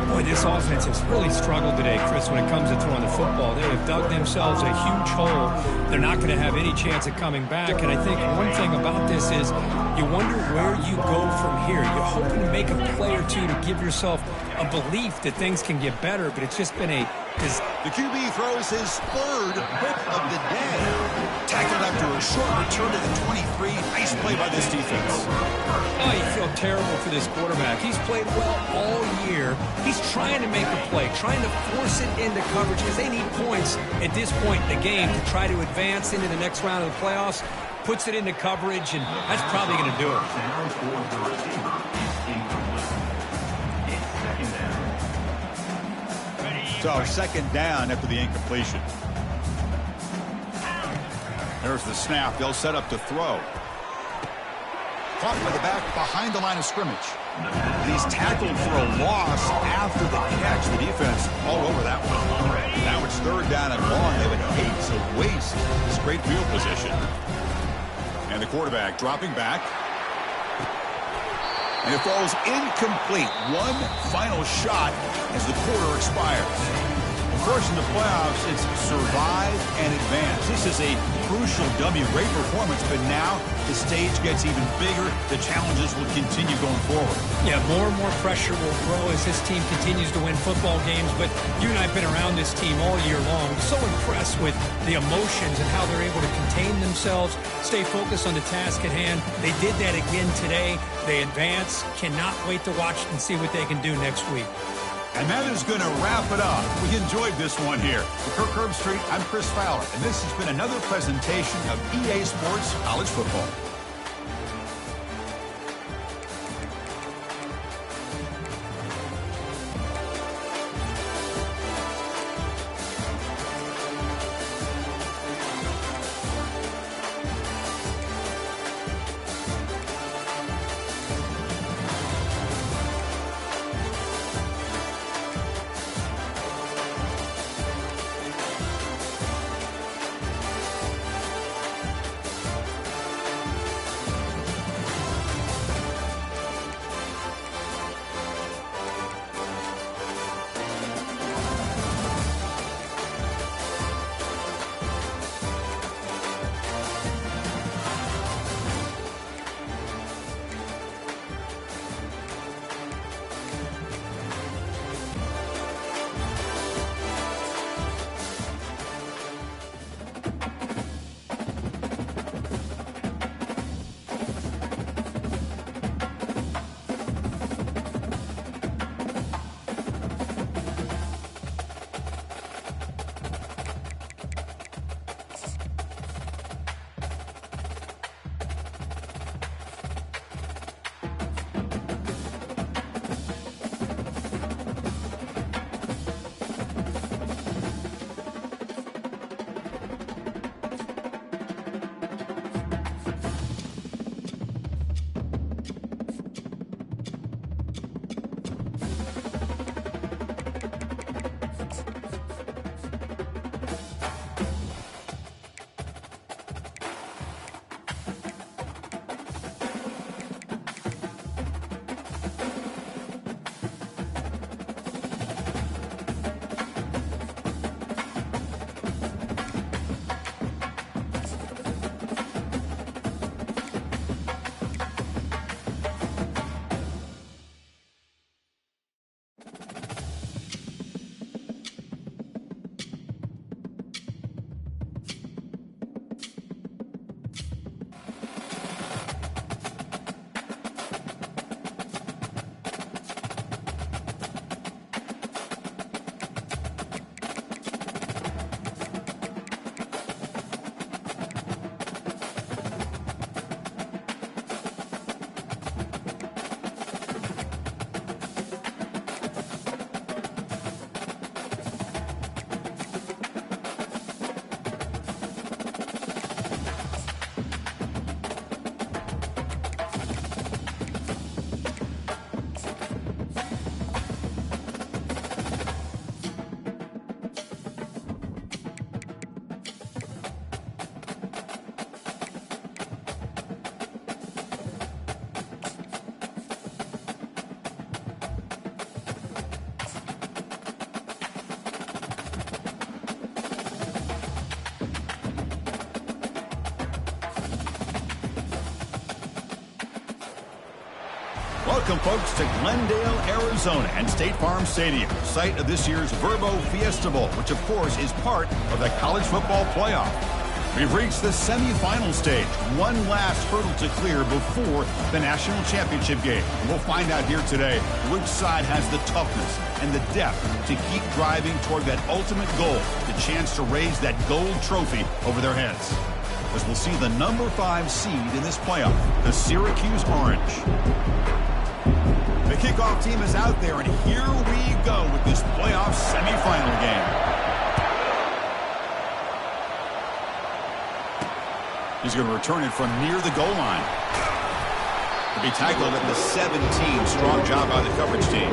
Boy, this offense has really struggled today, Chris, when it comes to throwing the football. They have dug themselves a huge hole. They're not going to have any chance of coming back. And I think one thing about this is you wonder where you go from here. You're hoping to make a play or two to give yourself a belief that things can get better, but it's just been the QB throws his 3rd hit of the day. Tackled after a short return to the 23. Nice play by this defense. Oh, you feel terrible for this quarterback. He's played well all year. He's trying to make a play, trying to force it into coverage because they need points at this point in the game to try to advance into the next round of the playoffs. Puts it into coverage, and that's probably going to do it. So 2nd down after the incompletion. There's the snap. They'll set up to throw. Caught by the back behind the line of scrimmage. And he's tackled for a loss after the catch. The defense all over that one. Now it's 3rd down and long. They would hate to waste this great field position. And the quarterback dropping back. And it falls incomplete. One final shot as the quarter expires. Of course, in the playoffs, it's survive and advance. This is a crucial W. Great performance, but now the stage gets even bigger. The challenges will continue going forward. Yeah, more and more pressure will grow as this team continues to win football games. But you and I have been around this team all year long. So impressed with the emotions and how they're able to contain themselves, stay focused on the task at hand. They did that again today. They advance. Cannot wait to watch and see what they can do next week. And that is going to wrap it up. We enjoyed this one here. For Kirk Herbstreit, I'm Chris Fowler, and this has been another presentation of EA Sports College Football. Welcome, folks, to Glendale, Arizona and State Farm Stadium, site of this year's Verbo Fiesta Bowl, which, of course, is part of the college football playoff. We've reached the semifinal stage, one last hurdle to clear before the national championship game. We'll find out here today which side has the toughness and the depth to keep driving toward that ultimate goal, the chance to raise that gold trophy over their heads. As we'll see the number 5 seed in this playoff, the Syracuse Orange. The kickoff team is out there, and here we go with this playoff semifinal game. He's going to return it from near the goal line. To be tackled at the 17. Strong job by the coverage team.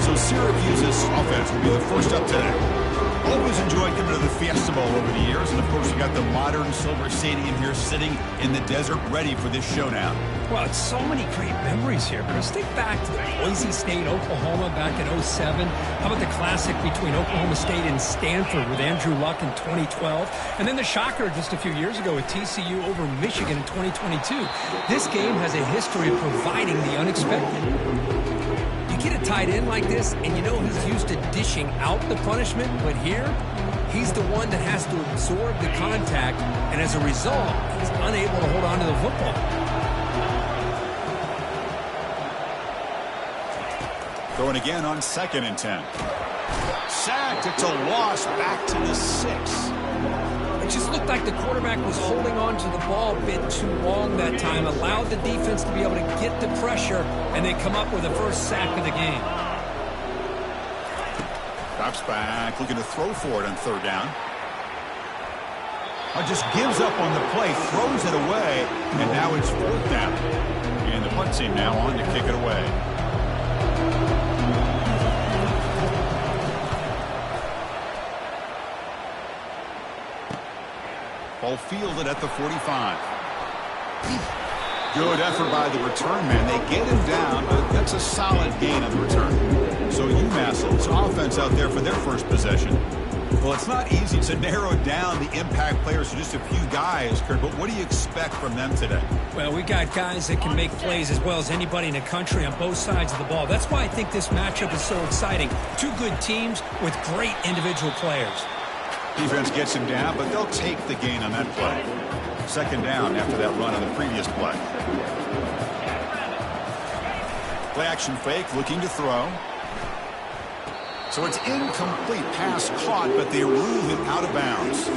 So Syracuse's offense will be the first up today. Always enjoyed coming to the Fiesta Bowl over the years. And, of course, you got the modern Silver Stadium here sitting in the desert ready for this showdown. Well, it's so many great memories here, Chris. Think back to the Boise State, Oklahoma back in 07. How about the classic between Oklahoma State and Stanford with Andrew Luck in 2012? And then the shocker just a few years ago with TCU over Michigan in 2022. This game has a history of providing the unexpected. You get a tight end like this, and you know he's used to dishing out the punishment, but here, he's the one that has to absorb the contact, and as a result, he's unable to hold on to the football. Throwing again on 2nd and 10. Sacked. It's a loss back to the 6. It just looked like the quarterback was holding on to the ball a bit too long that time, allowed the defense to be able to get the pressure, and they come up with the first sack of the game. Drops back, looking to throw for it on 3rd down. Just gives up on the play, throws it away, and now it's 4th down. And the punt team now on to kick it away. Ball fielded at the 45. Good effort by the return man. They get him down, but that's a solid gain on the return. So UMass's offense out there for their first possession. Well, it's not easy to narrow down the impact players to just a few guys, Kurt, but what do you expect from them today? Well, we got guys that can make plays as well as anybody in the country on both sides of the ball. That's why I think this matchup is so exciting. Two good teams with great individual players. Defense gets him down, but they'll take the gain on that play. 2nd down after that run on the previous play. Play action fake, looking to throw. So it's incomplete, pass caught, but they rule it out of bounds.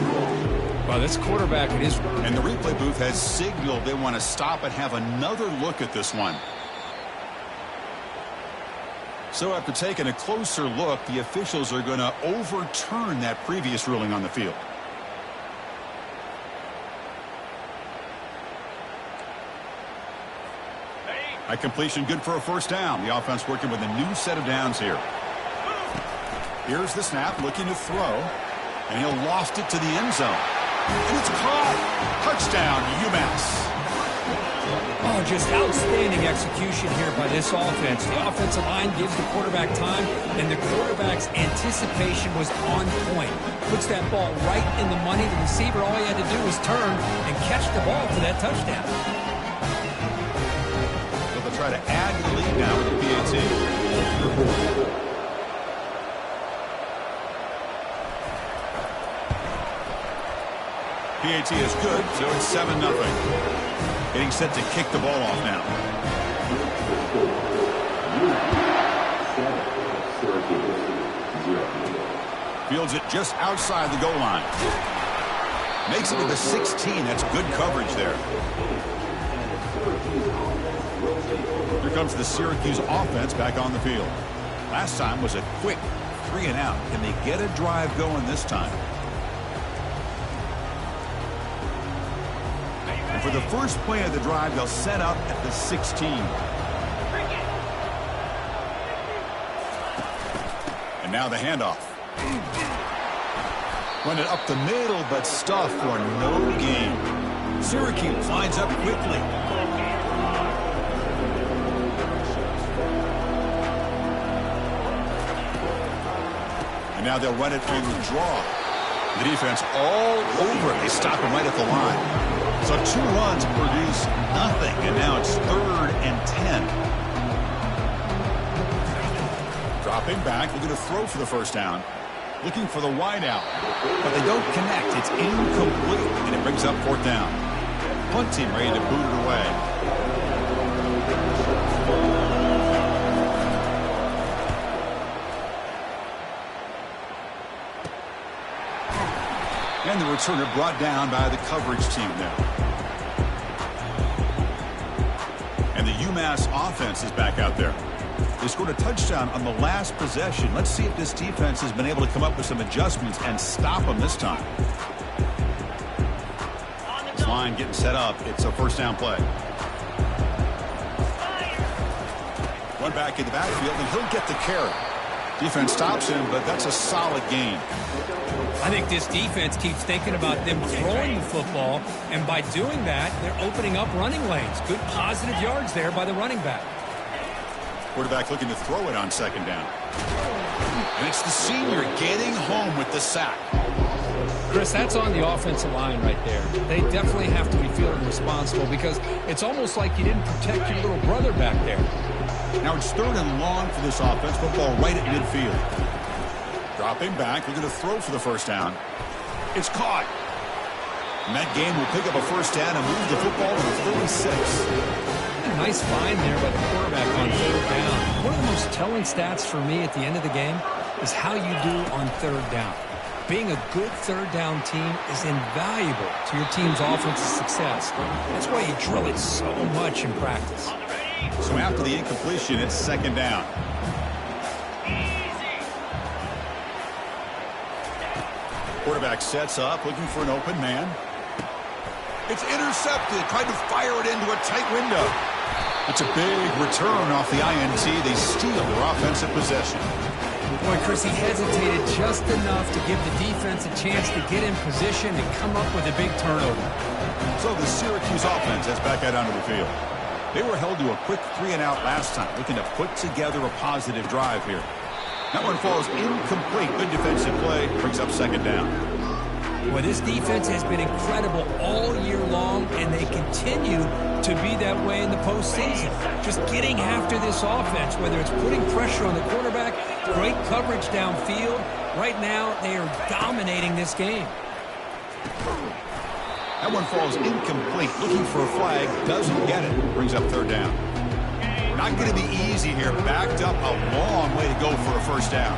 Well, this quarterback, it is. And the replay booth has signaled they want to stop and have another look at this one. So after taking a closer look, the officials are going to overturn that previous ruling on the field. At completion, good for a 1st down. The offense working with a new set of downs here. Here's the snap, looking to throw, and he'll loft it to the end zone. And it's caught. Touchdown, UMass. Oh, just outstanding execution here by this offense. The offensive line gives the quarterback time, and the quarterback's anticipation was on point. Puts that ball right in the money. The receiver, all he had to do was turn and catch the ball for that touchdown. So they'll try to add to the lead now with the PAT. PAT is good, so it's 7-0. Getting set to kick the ball off now. Fields it just outside the goal line. Makes it to the 16. That's good coverage there. Here comes the Syracuse offense back on the field. Last time was a quick 3-and-out. Can they get a drive going this time? And for the first play of the drive, they'll set up at the 16. And now the handoff. Run it up the middle, but stuffed for no gain. Syracuse lines up quickly. And now they'll run it on the draw. The defense all over it. They stop him right at the line. So 2 runs produce nothing, and now it's 3rd and 10. Dropping back, looking to throw for the first down. Looking for the wide out. But they don't connect. It's incomplete, and it brings up fourth down. Punt team ready to boot it away. And the returner brought down by the coverage team there. And the UMass offense is back out there. They scored a touchdown on the last possession. Let's see if this defense has been able to come up with some adjustments and stop them this time. This line getting set up. It's a first down play. Run back in the backfield, and he'll get the carry. Defense stops him, but that's a solid gain. I think this defense keeps thinking about them throwing the football, and by doing that, they're opening up running lanes. Good positive yards there by the running back. Quarterback looking to throw it on second down. And it's the senior getting home with the sack. Chris, that's on the offensive line right there. They definitely have to be feeling responsible because it's almost like you didn't protect your little brother back there. Now it's third and long for this offense. Football right at midfield. Dropping back, looking to throw for the first down. It's caught. And that game will pick up a first down and move the football to the 36. A nice find there by the quarterback on third down. One of the most telling stats for me at the end of the game is how you do on third down. Being a good third down team is invaluable to your team's offensive success. That's why you drill it so much in practice. So after the incompletion, it's second down. Quarterback sets up, looking for an open man. It's intercepted, tried to fire it into a tight window. It's a big return off the INT. They steal their offensive possession. Boy, Chris, he hesitated just enough to give the defense a chance to get in position and come up with a big turnover. So the Syracuse offense heads back out onto the field. They were held to a quick 3-and-out last time, looking to put together a positive drive here. That one falls incomplete. Good defensive play. Brings up second down. Well, this defense has been incredible all year long, and they continue to be that way in the postseason. Just getting after this offense, whether it's putting pressure on the quarterback, great coverage downfield. Right now, they are dominating this game. That one falls incomplete. Looking for a flag. Doesn't get it. Brings up third down. Not going to be easy here. Backed up a long way to go for a first down.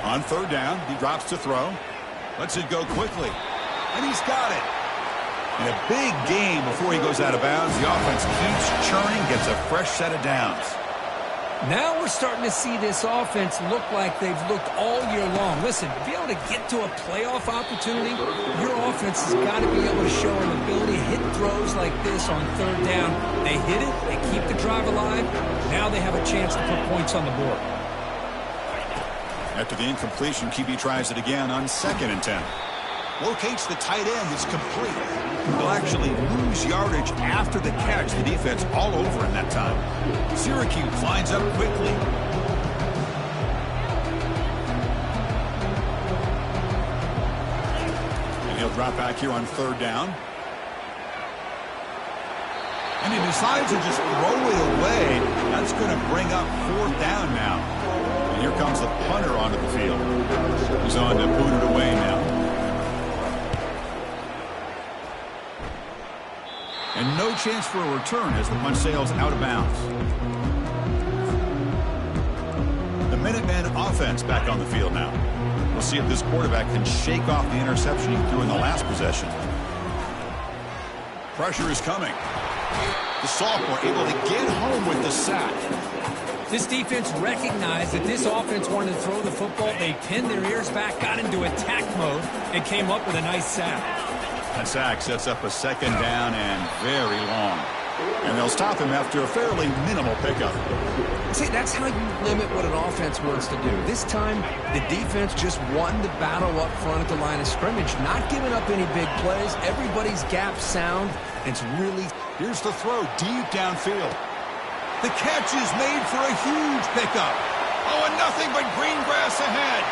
On third down, he drops to throw. Lets it go quickly. And he's got it. And a big gain before he goes out of bounds. The offense keeps churning, gets a fresh set of downs. Now we're starting to see this offense look like they've looked all year long. Listen, to be able to get to a playoff opportunity, your offense has got to be able to show an ability to hit throws like this on third down. They hit it, they keep the drive alive. Now they have a chance to put points on the board. After the incompletion, QB tries it again on 2nd and 10. Locates the tight end. It's complete. He'll actually lose yardage after the catch. The defense all over him that time. Syracuse lines up quickly. And he'll drop back here on third down. And he decides to just throw it away. That's going to bring up fourth down now. And here comes the punter onto the field. He's on to boot it away now. And no chance for a return as the punt sails out of bounds. The Minutemen offense back on the field now. We'll see if this quarterback can shake off the interception he threw in the last possession. Pressure is coming. The sophomore able to get home with the sack. This defense recognized that this offense wanted to throw the football. They pinned their ears back, got into attack mode, and came up with a nice sack. That sack sets up a second down and very long. And they'll stop him after a fairly minimal pickup. See, that's how you limit what an offense wants to do. This time, the defense just won the battle up front at the line of scrimmage, not giving up any big plays. Everybody's gap sound. It's really... Here's the throw deep downfield. The catch is made for a huge pickup. Oh, and nothing but green grass ahead.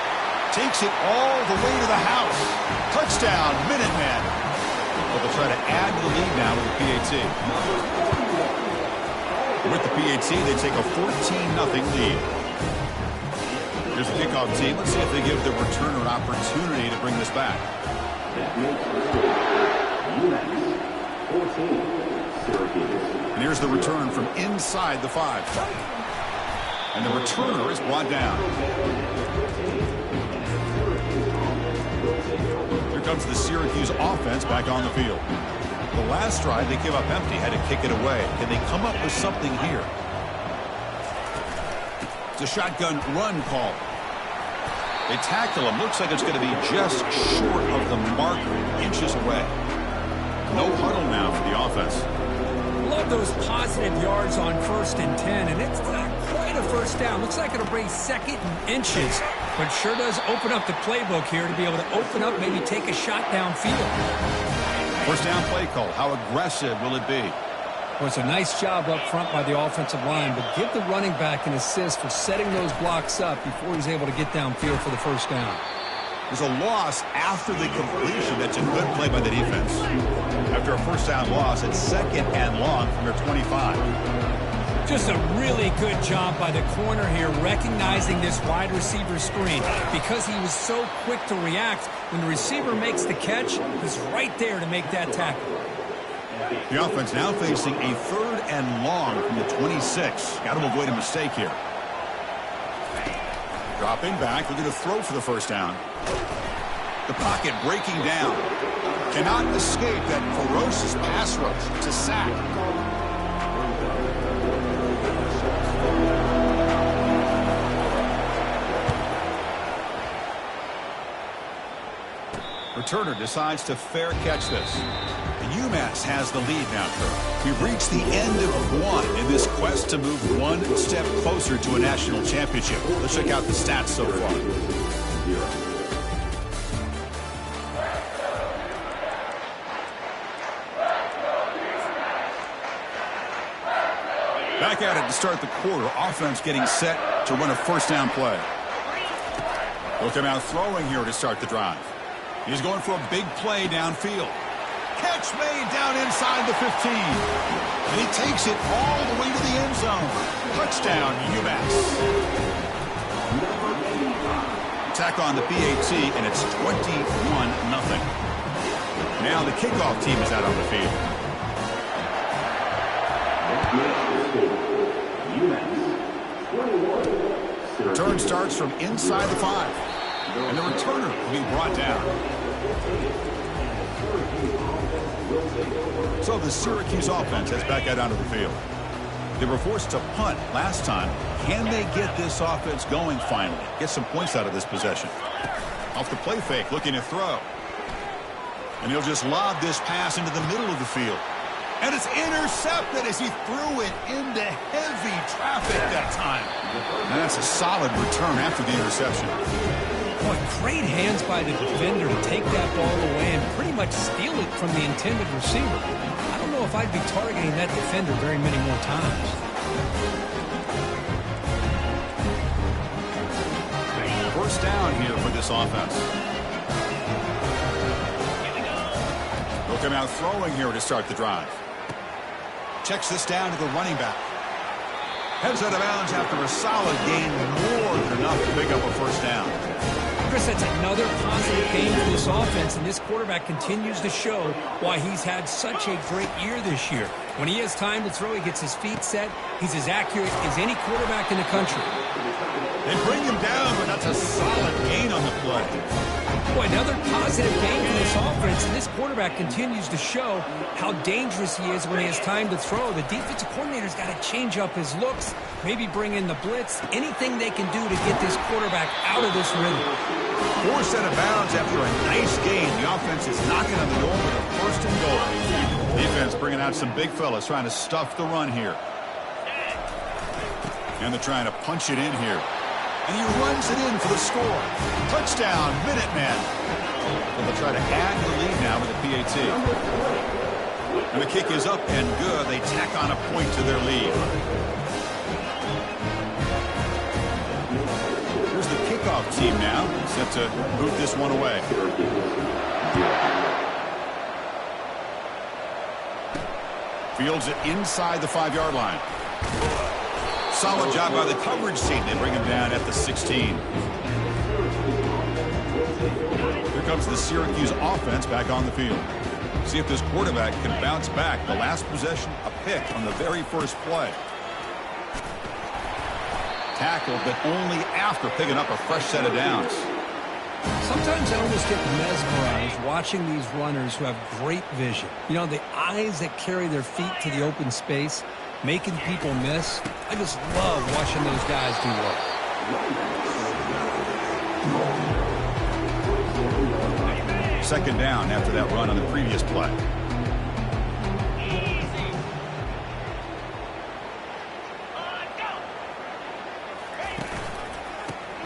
Takes it all the way to the house. Touchdown, Minutemen. Well, they'll try to add to the lead now with the PAT. With the PAT, they take a 14-0 lead. Here's the kickoff team. Let's see if they give the returner an opportunity to bring this back. And here's the return from inside the 5. And the returner is brought down. Here comes the Syracuse offense back on the field. The last drive they came up empty, had to kick it away. Can they come up with something here? It's a shotgun run call. They tackle him. Looks like it's going to be just short of the marker, inches away. No huddle now for the offense. Love those positive yards on 1st and 10, and it's not quite a first down. Looks like it'll bring 2nd and inches, but sure does open up the playbook here to be able to open up, maybe take a shot downfield. First down play call. How aggressive will it be? Well, it's a nice job up front by the offensive line, but give the running back an assist for setting those blocks up before he's able to get downfield for the first down. There's a loss after the completion. That's a good play by the defense. After a first down loss, it's 2nd and long from their 25. Just a really good job by the corner here, recognizing this wide receiver screen. Because he was so quick to react, when the receiver makes the catch, he's right there to make that tackle. The offense now facing a 3rd and long from the 26. Got to avoid a mistake here. Dropping back, looking to throw for the first down. The pocket breaking down. Cannot escape that ferocious pass rush. It's a sack. Returner decides to fair catch this. UMass has the lead now, Kirk. We've reached the end of one in this quest to move one step closer to a national championship. Let's check out the stats so far. Back at it to start the quarter. Offense getting set to run a first down play. They'll come out throwing here to start the drive. He's going for a big play downfield. Catch made down inside the 15. And he takes it all the way to the end zone. Touchdown, UMass. Attack on the PAT, and it's 21-0. Now the kickoff team is out on the field. Return starts from inside the 5. And the returner will be brought down. So the Syracuse offense has back out onto the field. They were forced to punt last time. Can they get this offense going finally? Get some points out of this possession. Off the play fake, looking to throw. And he'll just lob this pass into the middle of the field. And it's intercepted as he threw it into heavy traffic that time. And that's a solid return after the interception. Boy, great hands by the defender to take that ball away and pretty much steal it from the intended receiver. I don't know if I'd be targeting that defender very many more times. First down here for this offense. They'll come out throwing here to start the drive. Checks this down to the running back. Heads out of bounds after a solid gain, more than enough to pick up a first down. Chris, that's another positive game for this offense, and this quarterback continues to show why he's had such a great year this year. When he has time to throw, he gets his feet set. He's as accurate as any quarterback in the country. They bring him down, but that's a solid gain on the play. Boy, another positive game for this offense, and this quarterback continues to show how dangerous he is when he has time to throw. The defensive coordinator's got to change up his looks, maybe bring in the blitz, anything they can do to get this quarterback out of this rhythm. Forced out of bounds after a nice gain. The offense is knocking on the door with a first and goal. Defense bringing out some big fellas trying to stuff the run here. And they're trying to punch it in here. And he runs it in for the score. Touchdown, Minutemen. And they'll try to add to the lead now with the PAT. And the kick is up and good. They tack on a point to their lead. Here's the kickoff team now, set to move this one away. Fields it inside the 5-yard line. Solid job by the coverage team. They bring him down at the 16. Here comes the Syracuse offense back on the field. See if this quarterback can bounce back. The last possession, a pick on the very first play. Tackled, but only after picking up a fresh set of downs. Sometimes I almost get mesmerized watching these runners who have great vision. You know, the eyes that carry their feet to the open space, making people miss. I just love watching those guys do work. Second down after that run on the previous play. Easy. Go.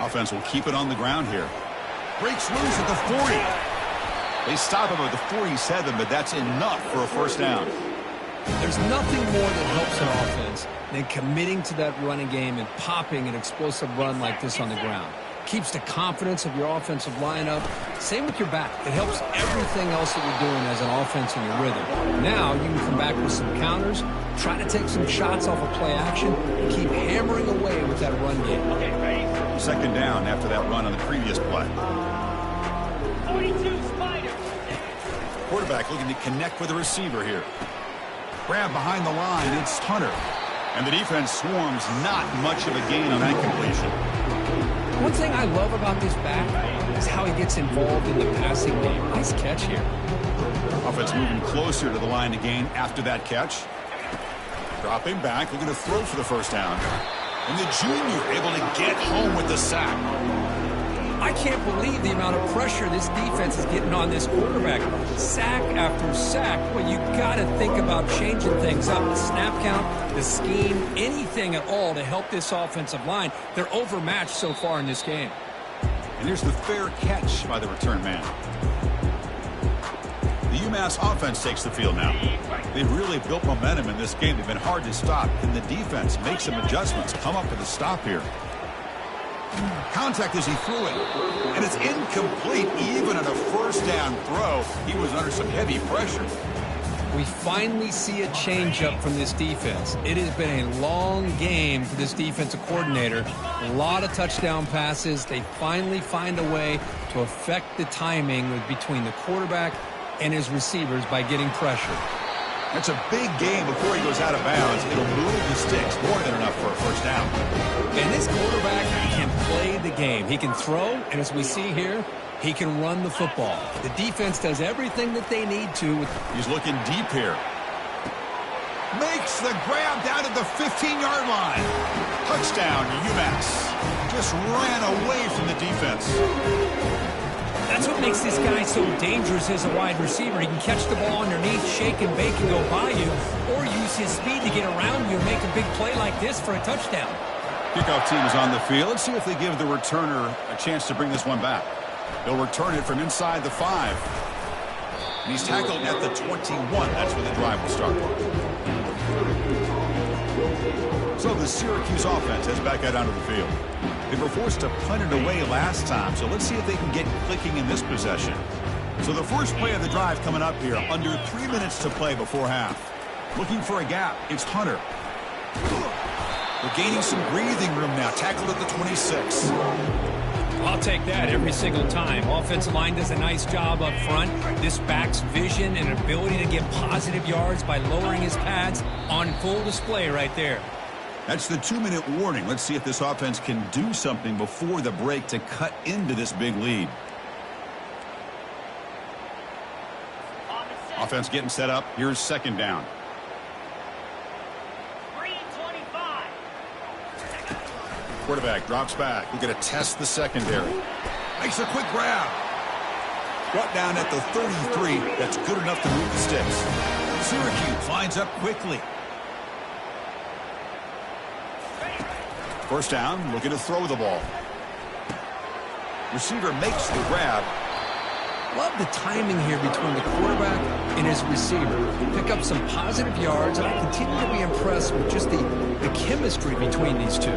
Offense will keep it on the ground here. Breaks loose at the 40. They stop him at the 47, but that's enough for a first down. There's nothing more that helps an offense than committing to that running game and popping an explosive run like this on the ground. Keeps the confidence of your offensive lineup. Same with your back. It helps everything else that you're doing as an offense in your rhythm. Now you can come back with some counters, try to take some shots off of play action, and keep hammering away with that run game. Okay, ready? Second down after that run on the previous play. 42 Spiders. Quarterback looking to connect with the receiver here. Grab behind the line. It's Hunter. And the defense swarms. Not much of a gain on that completion. One thing I love about this back is how he gets involved in the passing game. Nice catch here. Offense moving closer to the line to gain after that catch. Dropping back, looking to throw for the first down. And the junior able to get home with the sack. I can't believe the amount of pressure this defense is getting on this quarterback. Sack after sack. Well, you got to think about changing things up. The snap count, the scheme, anything at all to help this offensive line. They're overmatched so far in this game. And here's the fair catch by the return man. The UMass offense takes the field now. They've really built momentum in this game. They've been hard to stop. And the defense makes some adjustments. Come up with a stop here. Contact as he threw it. And it's incomplete. Even at a first down throw, he was under some heavy pressure. We finally see a changeup from this defense. It has been a long game for this defensive coordinator. A lot of touchdown passes. They finally find a way to affect the timing between the quarterback and his receivers by getting pressure. That's a big game before he goes out of bounds. It'll move the sticks. More than enough for a first down. And this quarterback can play the game. He can throw, and as we see here, he can run the football. The defense does everything that they need to. He's looking deep here. Makes the grab down to the 15-yard line. Touchdown, UMass. Just ran away from the defense. That's what makes this guy so dangerous as a wide receiver. He can catch the ball underneath, shake and bake and go by you, or use his speed to get around you and make a big play like this for a touchdown. Kickoff team is on the field. Let's see if they give the returner a chance to bring this one back. They'll return it from inside the 5. And he's tackled at the 21. That's where the drive will start. So the Syracuse offense heads back out onto the field. They were forced to punt it away last time, so let's see if they can get clicking in this possession. So the first play of the drive coming up here, under 3 minutes to play before half. Looking for a gap, it's Hunter. They're gaining some breathing room now, tackled at the 26. I'll take that every single time. Offensive line does a nice job up front. This back's vision and ability to get positive yards by lowering his pads on full display right there. That's the 2-minute warning. Let's see if this offense can do something before the break to cut into this big lead. Offense getting set up. Here's second down. Green 25. Quarterback drops back. We're going to test the secondary. Makes a quick grab. Brought down at the 33. That's good enough to move the sticks. Syracuse lines up quickly. First down, looking to throw the ball. Receiver makes the grab. Love the timing here between the quarterback and his receiver. Pick up some positive yards, and I continue to be impressed with just the chemistry between these two.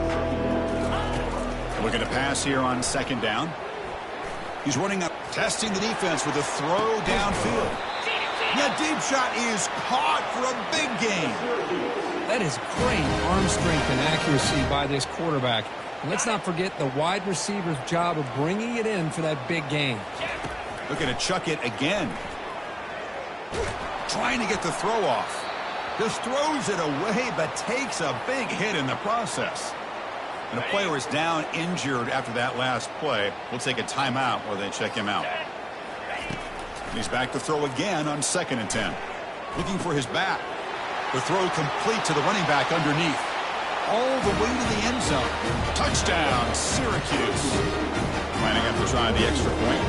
Looking to pass here on second down. He's running up, testing the defense with a throw downfield. That deep shot is caught for a big gain. That is great arm strength and accuracy by this quarterback. And let's not forget the wide receiver's job of bringing it in for that big game. Looking to chuck it again. Trying to get the throw off. Just throws it away, but takes a big hit in the process. And the player is down injured after that last play. We'll take a timeout while they check him out. And he's back to throw again on 2nd and 10. Looking for his back. The throw complete to the running back underneath. All the way to the end zone. Touchdown, Syracuse. Lining up to try the extra point.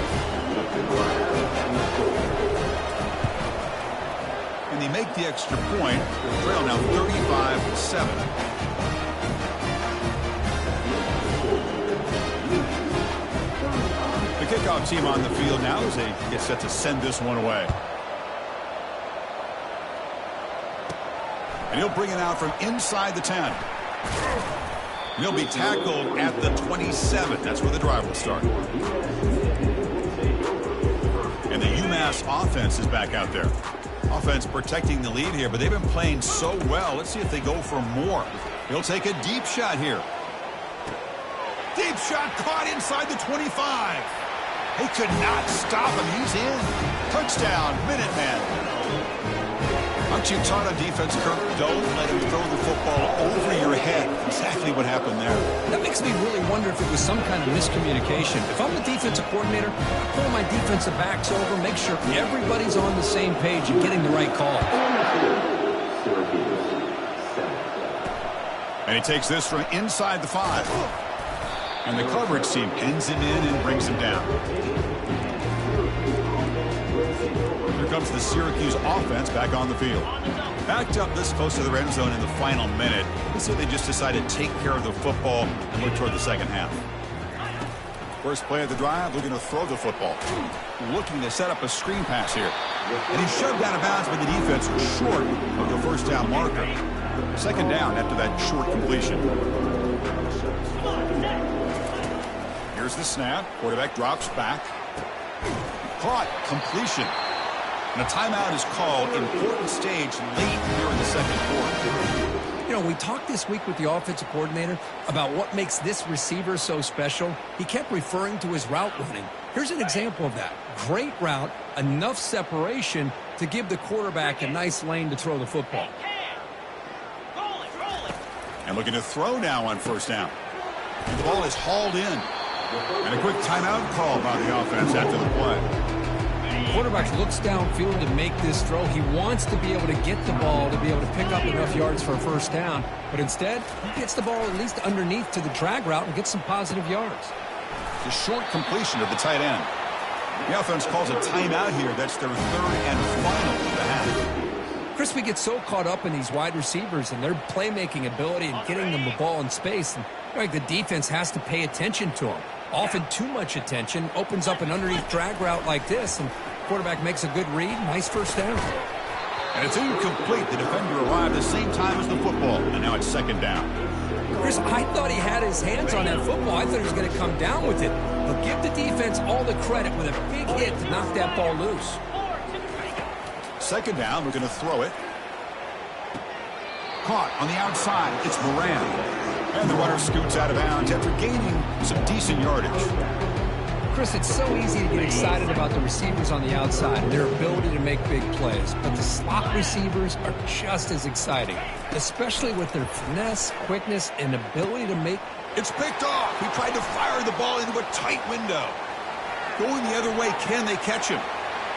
And they make the extra point. Trail now 35-7. The kickoff team on the field now as they get set to send this one away. And he'll bring it out from inside the 10. And he'll be tackled at the 27. That's where the drive will start. And the UMass offense is back out there. Offense protecting the lead here, but they've been playing so well. Let's see if they go for more. He'll take a deep shot here. Deep shot caught inside the 25. They could not stop him. He's in. Touchdown, Minutemen. Aren't you taught on defense, Kirk? Don't let him throw the football over your head. Exactly what happened there. That makes me really wonder if it was some kind of miscommunication. If I'm the defensive coordinator, I pull my defensive backs over, make sure everybody's on the same page and getting the right call. And he takes this from inside the 5. And the coverage team pins him in and brings him down. Here comes the Syracuse offense back on the field. Backed up this close to the red zone in the final minute. Let's see if they just decide to take care of the football and look toward the second half. First play of the drive, looking to throw the football. Looking to set up a screen pass here. And he's shoved out of bounds by the defense short of the first down marker. Second down after that short completion. Here's the snap. Quarterback drops back. Caught. Completion. And a timeout is called. Important stage late here in the second quarter. You know, we talked this week with the offensive coordinator about what makes this receiver so special. He kept referring to his route running. Here's an example of that. Great route, enough separation to give the quarterback a nice lane to throw the football. And looking to throw now on first down. And the ball is hauled in. And a quick timeout call by the offense after the play. The quarterback looks downfield to make this throw. He wants to be able to get the ball to be able to pick up enough yards for a first down. But instead, he gets the ball at least underneath to the drag route and gets some positive yards. The short completion of the tight end. The offense calls a timeout here. That's their third and final of the half. Chris, we get so caught up in these wide receivers and their playmaking ability and getting them the ball in space. And like the defense has to pay attention to them. Often too much attention opens up an underneath drag route like this, and quarterback makes a good read. Nice first down. And it's incomplete. The defender arrived at the same time as the football, and now it's second down. Chris, I thought he had his hands on that football. I thought he was going to come down with it. But give the defense all the credit with a big hit to knock that ball loose. Second down, we're going to throw it. Caught on the outside. It's Moran. And the runner scoots out of bounds after gaining some decent yardage. Chris, it's so easy to get excited about the receivers on the outside and their ability to make big plays. But the slot receivers are just as exciting, especially with their finesse, quickness, and ability to make... It's picked off. He tried to fire the ball into a tight window. Going the other way, can they catch him?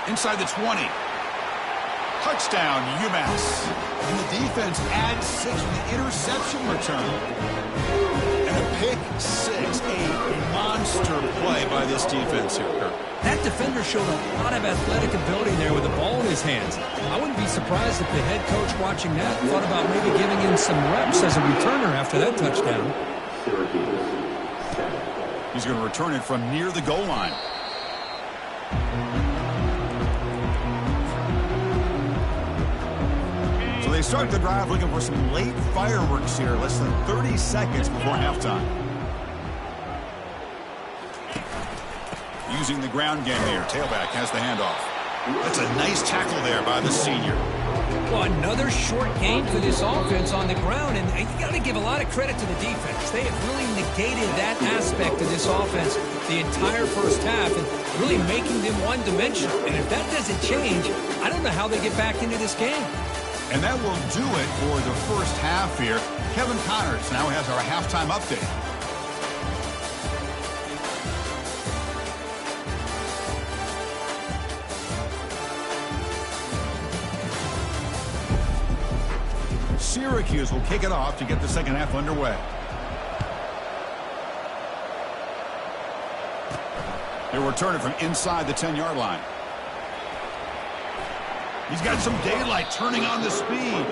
Inside the 20. Touchdown, UMass. And the defense adds 6 with the interception return. And a pick 6, a monster play by this defense here, Kirk. That defender showed a lot of athletic ability there with the ball in his hands. I wouldn't be surprised if the head coach watching that thought about maybe giving him some reps as a returner after that touchdown. He's going to return it from near the goal line. So they start the drive looking for some late fireworks here, less than 30 seconds before halftime. Using the ground game here, tailback has the handoff. That's a nice tackle there by the senior. Well, another short gain for this offense on the ground, and you got to give a lot of credit to the defense. They have really negated that aspect of this offense the entire first half and really making them one-dimensional. And if that doesn't change, I don't know how they get back into this game. And that will do it for the first half here. Kevin Connors now has our halftime update. Syracuse will kick it off to get the second half underway. He'll return it from inside the 10-yard line. He's got some daylight turning on the speed.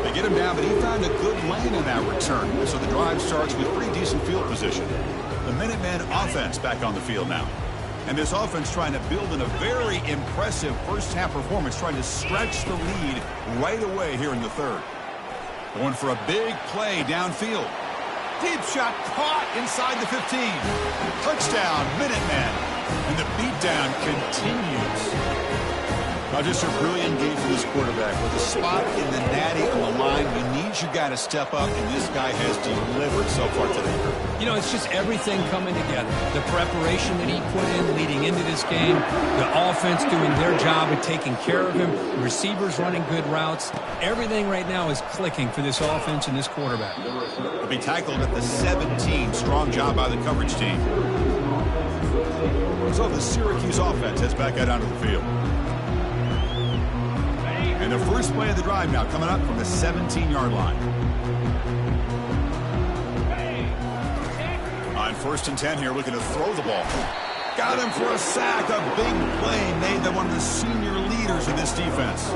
They get him down, but he found a good lane in that return. So the drive starts with pretty decent field position. The Minutemen offense back on the field now. And this offense trying to build in a very impressive first-half performance, trying to stretch the lead right away here in the third. Going for a big play downfield. Deep shot caught inside the 15. Touchdown, Minutemen. And the beatdown continues. Now just a brilliant game for this quarterback. With a spot in the natty on the line, you need your guy to step up, and this guy has delivered so far today. You know, it's just everything coming together. The preparation that he put in leading into this game, the offense doing their job of taking care of him, the receivers running good routes. Everything right now is clicking for this offense and this quarterback. He'll be tackled at the 17. Strong job by the coverage team. So the Syracuse offense heads back out onto the field. And the first play of the drive now coming up from the 17-yard line. On 1st and 10 here, looking to throw the ball. Got him for a sack. A big play made them one of the senior leaders in this defense.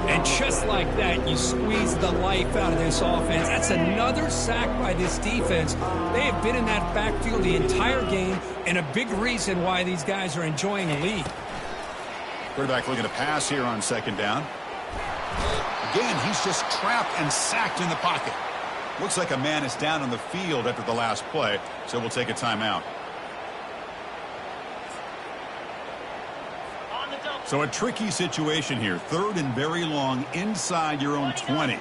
And just like that, you squeeze the life out of this offense. That's another sack by this defense. They have been in that backfield the entire game, and a big reason why these guys are enjoying a lead. Quarterback looking to pass here on 2nd down. Again, he's just trapped and sacked in the pocket. Looks like a man is down on the field after the last play, so we'll take a timeout. So a tricky situation here. 3rd and very long inside your own 20.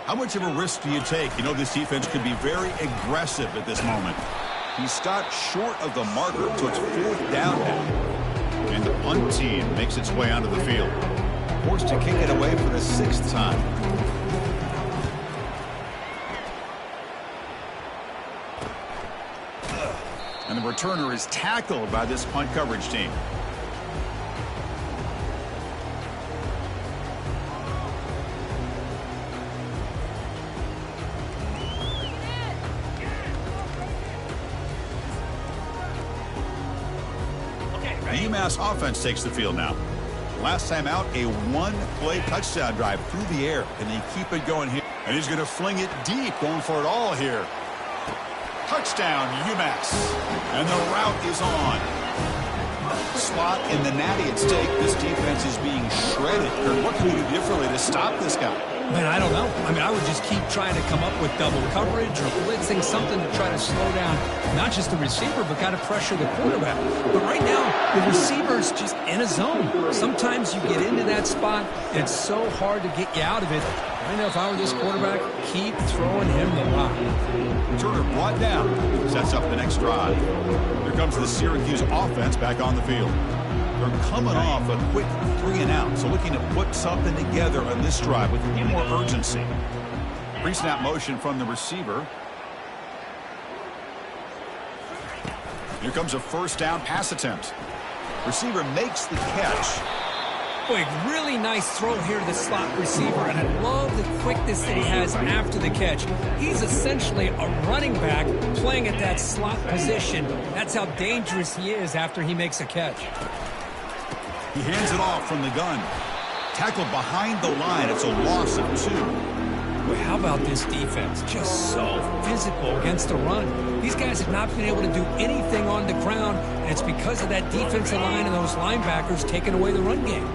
How much of a risk do you take? You know this defense could be very aggressive at this moment. He stopped short of the marker, so it's 4th down now. And the punt team makes its way onto the field. Forced to kick it away for the 6th time. And the returner is tackled by this punt coverage team. The UMass offense takes the field now. Last time out, a one-play touchdown drive through the air. Can they keep it going here? And he's going to fling it deep, going for it all here. Touchdown, UMass. And the route is on. Spot in the natty at stake. This defense is being shredded. What can we do differently to stop this guy? Man, I don't know. I mean, I would just keep trying to come up with double coverage or blitzing, something to try to slow down not just the receiver, but got to pressure the quarterback. But right now, the receiver's just in a zone. Sometimes you get into that spot, and it's so hard to get you out of it. I know if I were this quarterback, keep throwing him the rock. Turner brought down. Sets up the next drive. Here comes the Syracuse offense back on the field. They're coming off a quick 3-and-out, so looking to put something together on this drive with a little more urgency. Pre-snap motion from the receiver. Here comes a 1st down pass attempt. Receiver makes the catch. Boy, really nice throw here to the slot receiver, and I love the quickness that he has after the catch. He's essentially a running back playing at that slot position. That's how dangerous he is after he makes a catch. He hands it off from the gun. Tackled behind the line. It's a loss of 2. Boy, how about this defense? Just so physical against the run. These guys have not been able to do anything on the ground, and it's because of that defensive line and those linebackers taking away the run game.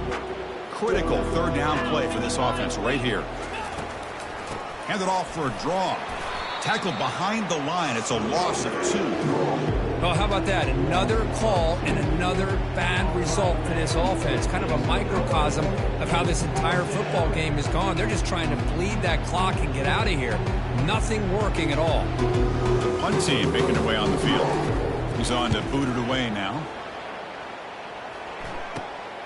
Critical 3rd down play for this offense right here. Hand it off for a draw. Tackled behind the line. It's a loss of 2. Well, how about that? Another call and another bad result for this offense. Kind of a microcosm of how this entire football game has gone. They're just trying to bleed that clock and get out of here. Nothing working at all. The punt team making their way on the field. He's on to boot it away now.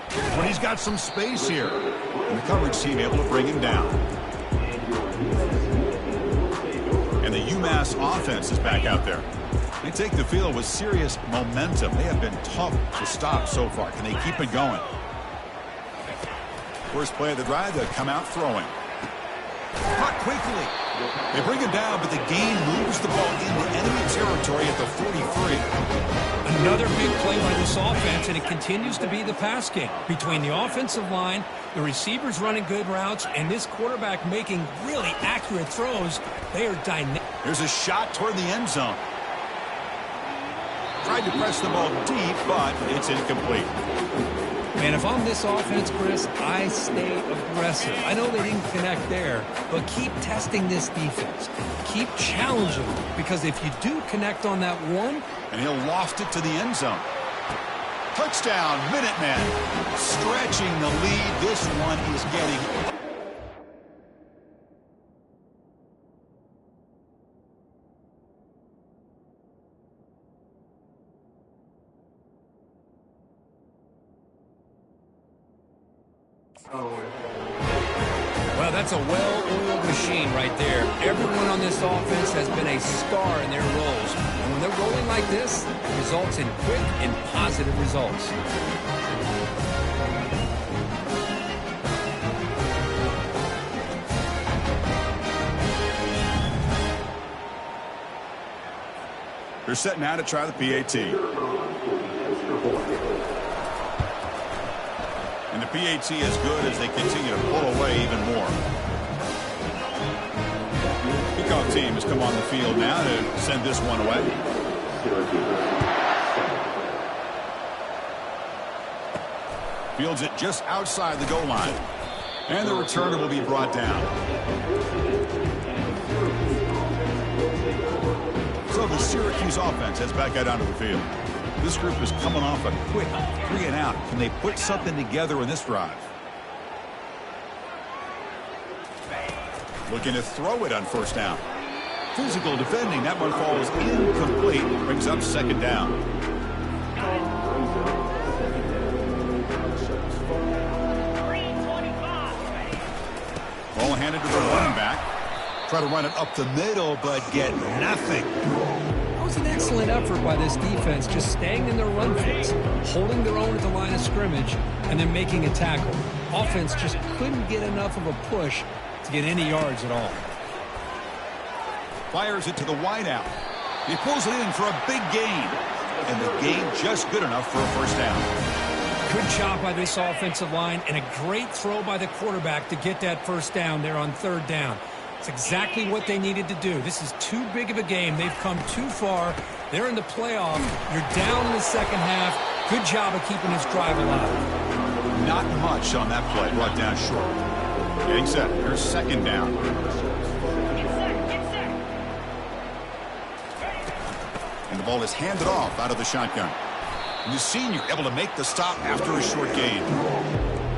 But he's got some space here. And the coverage team able to bring him down. And the UMass offense is back out there. They take the field with serious momentum. They have been tough to stop so far. Can they keep it going? First play of the drive, they'll come out throwing. Caught quickly. They bring him down, but the gain moves the ball into enemy territory at the 43. Another big play by this offense, and it continues to be the pass game. Between the offensive line, the receivers running good routes, and this quarterback making really accurate throws, they are dynamic. Here's a shot toward the end zone. Tried to press the ball deep, but it's incomplete. Man, if I'm this offense, Chris, I stay aggressive. I know they didn't connect there, but keep testing this defense. Keep challenging, because if you do connect on that one... And he'll loft it to the end zone. Touchdown, Minutemen. Stretching the lead. This one is getting... Well, that's a well-oiled machine right there. Everyone on this offense has been a star in their roles. And when they're rolling like this, it results in quick and positive results. They're set now to try the PAT. And the PAT is good as they continue to pull away even more. Kickoff team has come on the field now to send this one away. Fields it just outside the goal line. And the returner will be brought down. So the Syracuse offense heads back out onto the field. This group is coming off a quick 3 and out. Can they put something together in this drive? Looking to throw it on first down. Physical defending. That one falls incomplete. Brings up second down. Ball handed to the running back. Try to run it up the middle, but get nothing. That was an excellent effort by this defense, just staying in their run phase, holding their own at the line of scrimmage, and then making a tackle. Offense just couldn't get enough of a push to get any yards at all. Fires it to the wideout. He pulls it in for a big gain. And the gain just good enough for a first down. Good job by this offensive line, and a great throw by the quarterback to get that first down there on third down. It's exactly what they needed to do. This is too big of a game. They've come too far. They're in the playoff. You're down in the second half. Good job of keeping this drive alive. Not much on that play. Brought down short. Getting set. Here's second down. And the ball is handed off out of the shotgun. And the senior able to make the stop after a short gain.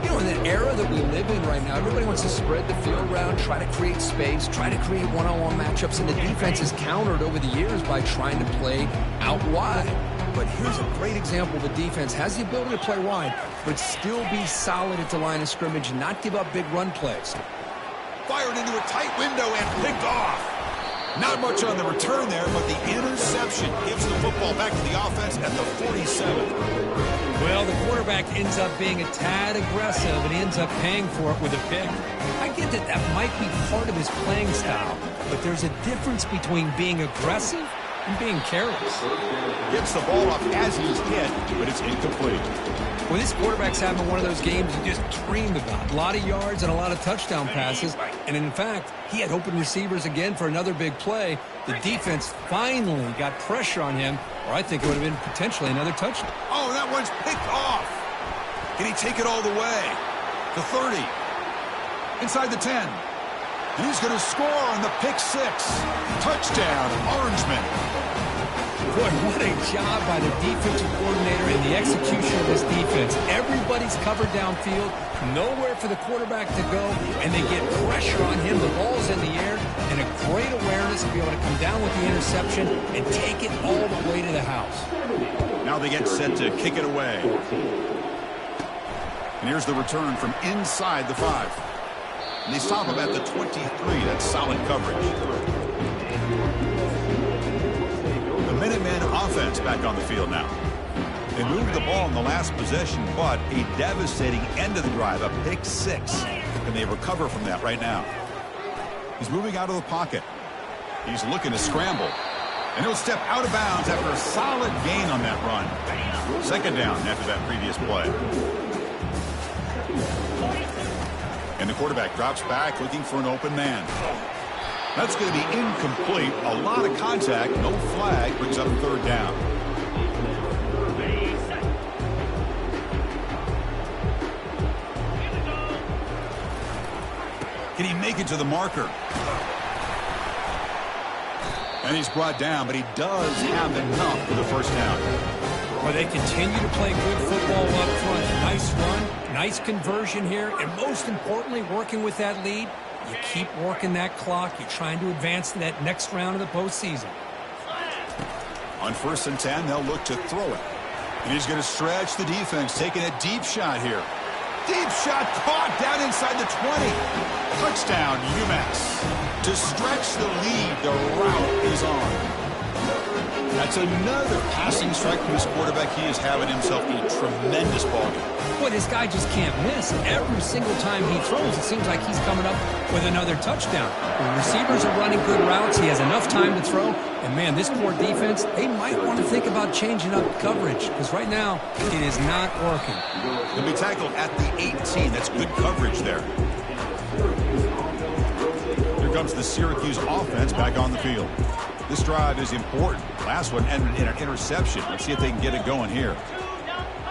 You know, in the era that we live in right now, everybody wants to spread the field around, try to create space, try to create one-on-one matchups, and the defense is countered over the years by trying to play out wide. But here's a great example. The defense has the ability to play wide, but still be solid at the line of scrimmage and not give up big run plays. Fired into a tight window and picked off. Not much on the return there, but the interception gives the football back to the offense at the 47. Well, the quarterback ends up being a tad aggressive and ends up paying for it with a pick. I get that that might be part of his playing style, but there's a difference between being aggressive and being careless. Gets the ball up as he's hit, but it's incomplete. Well, this quarterback's having one of those games you just dreamed about. A lot of yards and a lot of touchdown passes. And in fact, he had open receivers again for another big play. The defense finally got pressure on him, or I think it would have been potentially another touchdown. Oh, that one's picked off. Can he take it all the way? The 30. Inside the 10. And he's going to score on the pick six. Touchdown, Orangemen. Boy, what a job by the defensive coordinator and the execution of this defense. Everybody's covered downfield, nowhere for the quarterback to go, and they get pressure on him. The ball's in the air, and a great awareness to be able to come down with the interception and take it all the way to the house. Now they get set to kick it away. And here's the return from inside the 5. And they stop him at the 23. That's solid coverage. The Minutemen offense back on the field now. They moved the ball in the last possession, but a devastating end of the drive, a pick 6. And they recover from that right now. He's moving out of the pocket. He's looking to scramble. And he'll step out of bounds after a solid gain on that run. Second down after that previous play. And the quarterback drops back looking for an open man. That's going to be incomplete. A lot of contact. No flag. Brings up third down. Can he make it to the marker? And he's brought down, but he does have enough for the first down. Well, they continue to play good football up front. Nice run, nice conversion here, and most importantly, working with that lead. You keep working that clock. You're trying to advance to that next round of the postseason. On 1st and 10, they'll look to throw it. And he's going to stretch the defense, taking a deep shot here. Deep shot caught down inside the 20. Touchdown, UMass. To stretch the lead, the route is on. That's another passing strike from his quarterback. He is having himself a tremendous ballgame. Boy, this guy just can't miss. Every single time he throws, it seems like he's coming up with another touchdown. The receivers are running good routes. He has enough time to throw. And, man, this poor defense, they might want to think about changing up coverage because right now it is not working. He'll be tackled at the 18. That's good coverage there. Here comes the Syracuse offense back on the field. This drive is important. Last one ended in an interception. Let's see if they can get it going here.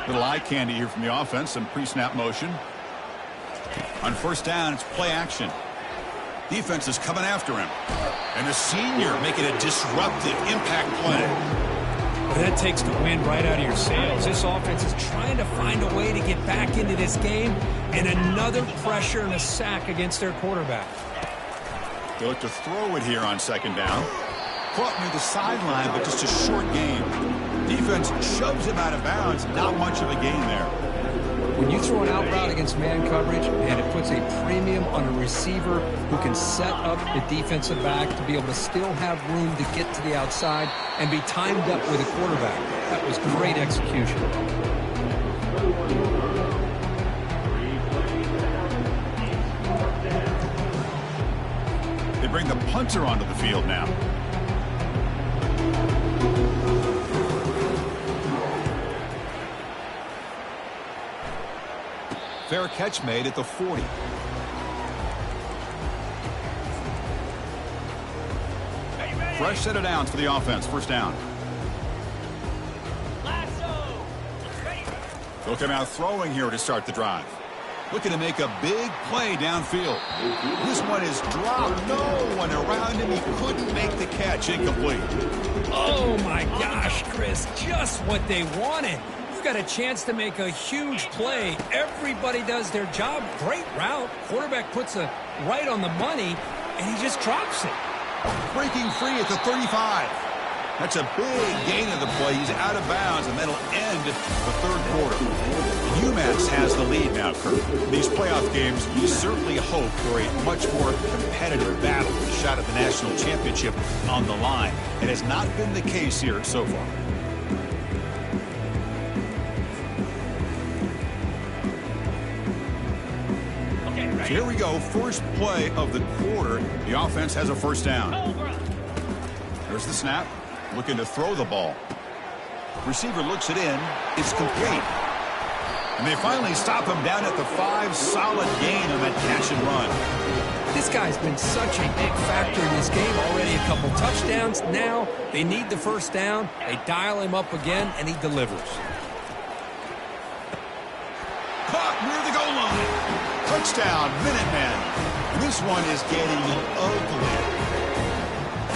Little eye candy here from the offense. Some pre-snap motion. On 1st down, it's play action. Defense is coming after him. And the senior making a disruptive impact play. Well, that takes the wind right out of your sails. This offense is trying to find a way to get back into this game. And another pressure and a sack against their quarterback. They look to throw it here on 2nd down. Caught near the sideline, but just a short gain. Defense shoves him out of bounds. Not much of a gain there. When you throw an out route against man coverage, and it puts a premium on a receiver who can set up the defensive back to be able to still have room to get to the outside and be timed up with a quarterback. That was great execution. They bring the punter onto the field now. Fair catch made at the 40. Fresh set of downs for the offense. 1st down. They'll come out throwing here to start the drive. Looking to make a big play downfield. This one is dropped. No one around him. He couldn't make the catch. Incomplete. Oh, my gosh, Chris. Just what they wanted. Got a chance to make a huge play. Everybody does their job. Great route. Quarterback puts it right on the money, and he just drops it. Breaking free at the 35. That's a big gain of the play. He's out of bounds, and that'll end the 3rd quarter. UMass has the lead now, Kurt. In these playoff games, you certainly hope for a much more competitive battle, a shot at the national championship on the line. It has not been the case here so far. So here we go, first play of the quarter. The offense has a 1st down. There's the snap, looking to throw the ball. Receiver looks it in. It's complete. And they finally stop him down at the 5. Solid gain on that catch and run. This guy's been such a big factor in this game. Already a couple touchdowns. Now they need the 1st down. They dial him up again, and he delivers. Caught near the goal line. Touchdown, Minutemen. This one is getting ugly.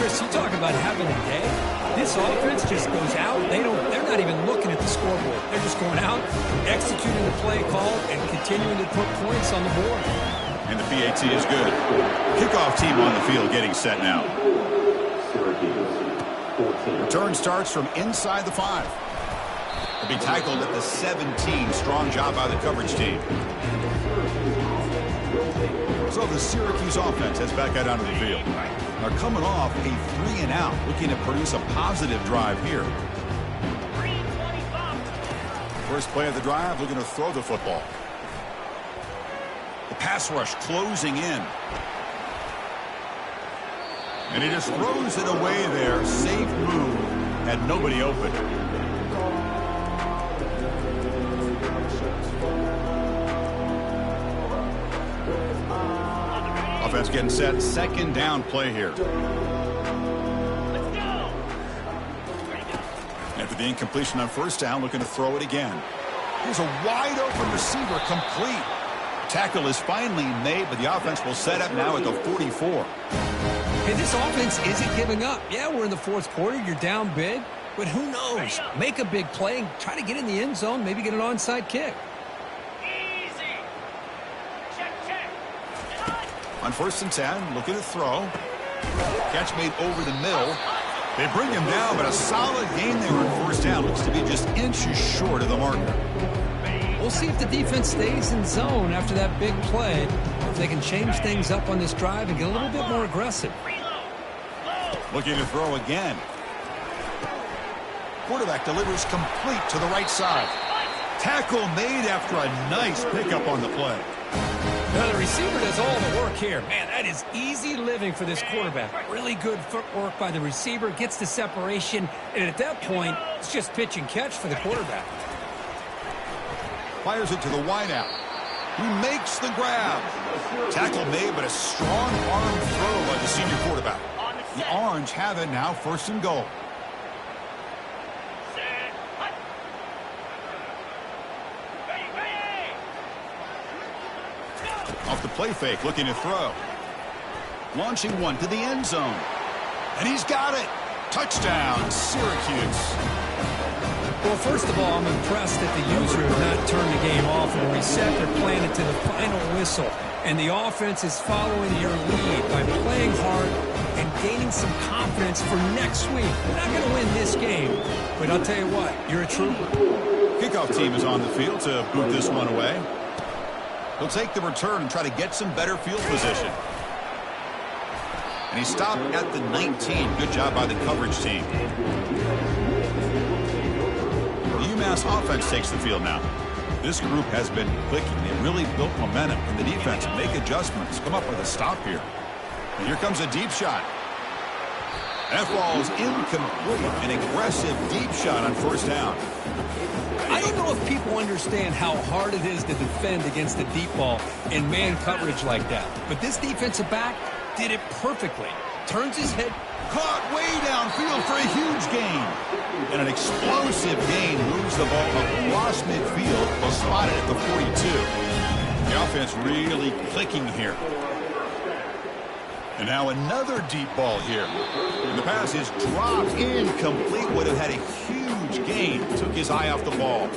Chris, you talk about having a day. This offense just goes out. They're not even looking at the scoreboard. They're just going out, executing the play call, and continuing to put points on the board. And the PAT is good. Kickoff team on the field getting set now. Return starts from inside the 5. Will be tackled at the 17. Strong job by the coverage team. So the Syracuse offense heads back out onto the field. They're coming off a 3-and-out, looking to produce a positive drive here. First play of the drive, looking to throw the football. The pass rush closing in. And he just throws it away there. Safe move. Had nobody open. Offense getting set. Second down play here. After the incompletion on first down, looking to throw it again. Here's a wide open receiver, complete. Tackle is finally made, but the offense will set up now at the 44. Hey, this offense isn't giving up. Yeah, we're in the fourth quarter. You're down big. But who knows? Make a big play and try to get in the end zone, maybe get an onside kick. Easy. Check. On 1st and 10, looking to throw. Catch made over the middle. They bring him down, but a solid gain there on first down. Looks to be just inches short of the marker. We'll see if the defense stays in zone after that big play. If they can change things up on this drive and get a little bit more aggressive. Looking to throw again. Quarterback delivers complete to the right side. Tackle made after a nice pickup on the play. Now the receiver does all the work here. Man, that is easy living for this quarterback. Really good footwork by the receiver. Gets the separation. And at that point, it's just pitch and catch for the quarterback. Fires it to the wideout. He makes the grab. Tackle made, but a strong arm throw by the senior quarterback. The Orange have it now, 1st and goal. Off the play fake, looking to throw. Launching one to the end zone. And he's got it. Touchdown, Syracuse. Well, first of all, I'm impressed that the user has not turned the game off and reset their plan to the final whistle. And the offense is following your lead by playing hard and gaining some confidence for next week. We're not going to win this game, but I'll tell you what, you're a trooper. Kickoff team is on the field to boot this one away. He'll take the return and try to get some better field position. And he stopped at the 19. Good job by the coverage team. The UMass offense takes the field now. This group has been clicking. They really built momentum. And the defense make adjustments. Come up with a stop here. And here comes a deep shot. That ball is incomplete. An aggressive deep shot on first down. I don't know if people understand how hard it is to defend against a deep ball in man coverage like that. But this defensive back did it perfectly. Turns his head. Caught way downfield for a huge gain. And an explosive gain moves the ball across midfield. Well spotted at the 42. The offense really clicking here. And now another deep ball here. And the pass is dropped incomplete. Would have had a huge gain. Took his eye off the ball.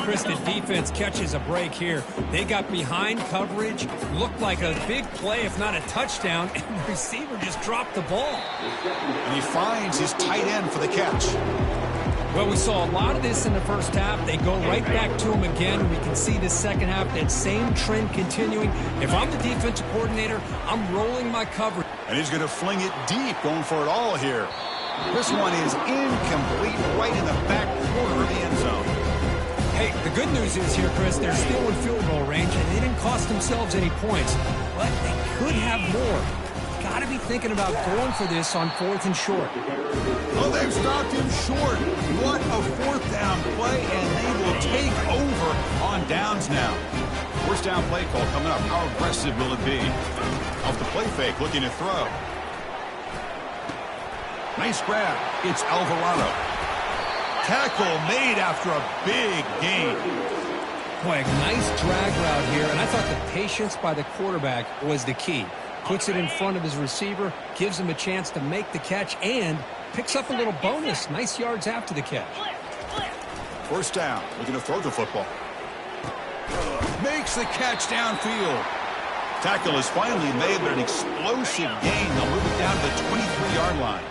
Chris, the defense catches a break here. They got behind coverage, looked like a big play, if not a touchdown, and the receiver just dropped the ball. And he finds his tight end for the catch. Well, we saw a lot of this in the first half. They go right back to him again. We can see the second half, that same trend continuing. If I'm the defensive coordinator, I'm rolling my coverage. And he's going to fling it deep, going for it all here. This one is incomplete, right in the back corner of the end zone. Hey, the good news is here, Chris, they're still in field goal range, and they didn't cost themselves any points. But they could have more. Got to be thinking about going for this on 4th and short. Oh, they've stopped him short. What a 4th down play, and they will take over on downs now. First down play call coming up. How aggressive will it be? Off the play fake, looking to throw. Nice grab. It's Alvarado. Tackle made after a big gain. Boy, a nice drag route here, and I thought the patience by the quarterback was the key. puts it in front of his receiver, gives him a chance to make the catch, and picks up a little bonus. Nice yards after the catch. First down, looking to throw the football. Makes the catch downfield. Tackle is finally made, but an explosive gain. They'll move it down to the 23-yard line.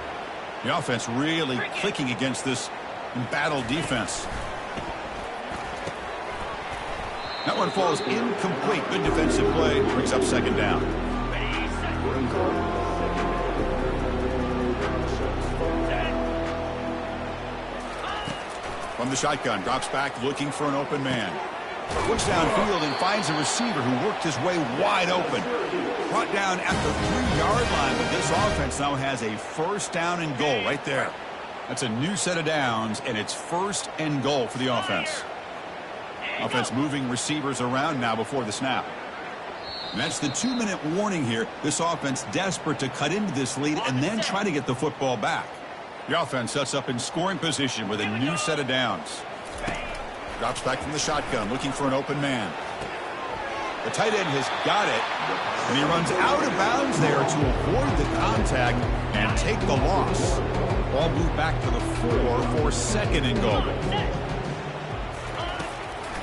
The offense really clicking against this embattled defense. That one falls incomplete. Good defensive play. Brings up second down. From the shotgun, drops back looking for an open man. Looks downfield and finds a receiver who worked his way wide open. Brought down at the 3-yard line, but this offense now has a first down and goal right there. That's a new set of downs, and it's first and goal for the offense. Offense moving receivers around now before the snap. And that's the 2-minute warning here. This offense desperate to cut into this lead and then try to get the football back. The offense sets up in scoring position with a new set of downs. Drops back from the shotgun, looking for an open man. The tight end has got it, and he runs out of bounds there to avoid the contact and take the loss. Ball moved back to the 4 for second and goal.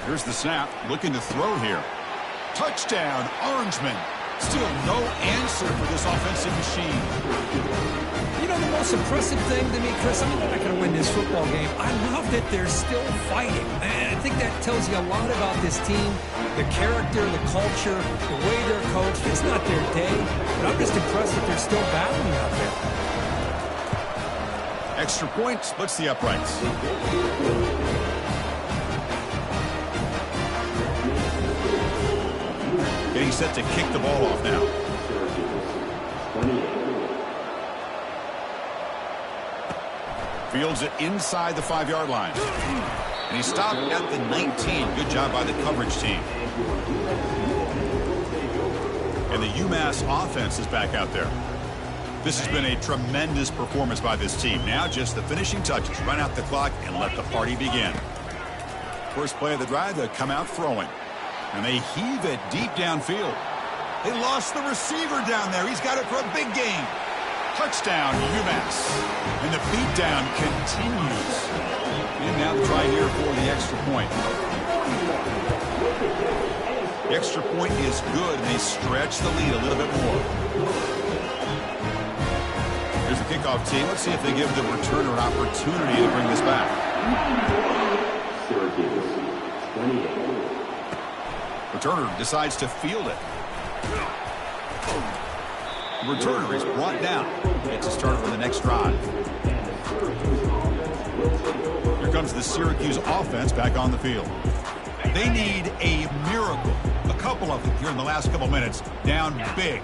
Here's the snap, looking to throw here. Touchdown, Orangeman. Still no answer for this offensive machine. You know, the most impressive thing to me, Chris, I mean, they're not going to win this football game. I love that they're still fighting. And I think that tells you a lot about this team, the character, the culture, the way they're coached. It's not their day, but I'm just impressed that they're still battling out there. Extra point splits the uprights. Getting set to kick the ball off now. Fields it inside the 5-yard line. And he stopped at the 19. Good job by the coverage team. And the UMass offense is back out there. This has been a tremendous performance by this team. Now just the finishing touches. Run out the clock and let the party begin. First play of the drive, they come out throwing. And they heave it deep downfield. They lost the receiver down there. He's got it for a big gain. Touchdown, UMass. And the beatdown continues. And now the try here for the extra point. The extra point is good, and they stretch the lead a little bit more. Here's the kickoff team. Let's see if they give the returner an opportunity to bring this back. Returner decides to field it. The returner is brought down. Gets a start for the next drive. Here comes the Syracuse offense back on the field. They need a miracle. A couple of them here in the last couple minutes. Down big.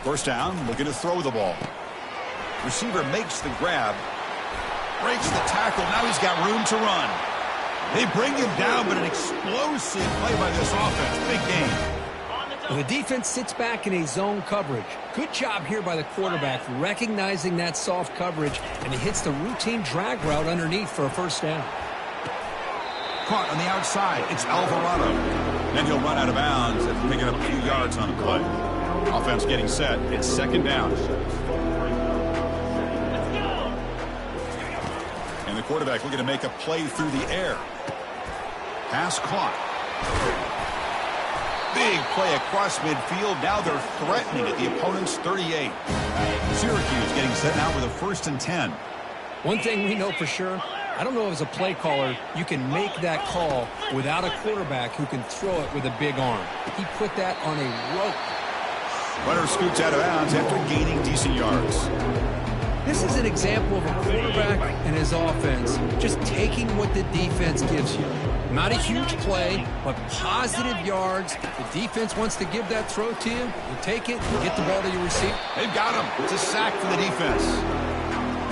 First down, looking to throw the ball. Receiver makes the grab. Breaks the tackle. Now he's got room to run. They bring him down, but an explosive play by this offense. Big game. The defense sits back in a zone coverage. Good job here by the quarterback, recognizing that soft coverage, and he hits the routine drag route underneath for a first down. Caught on the outside. It's Alvarado. Then he'll run out of bounds and pick it up a few yards on the play. Offense getting set. It's second down. And the quarterback looking to make a play through the air. Pass caught. Big play across midfield. Now they're threatening at the opponent's 38. Syracuse getting set now with a 1st and 10. One thing we know for sure, I don't know as a play caller, you can make that call without a quarterback who can throw it with a big arm. He put that on a rope. Runner scoots out of bounds after gaining decent yards. This is an example of a quarterback and his offense just taking what the defense gives you. Not a huge play, but positive yards. The defense wants to give that throw to you. You take it, you get the ball to your receiver. They've got him. It's a sack for the defense.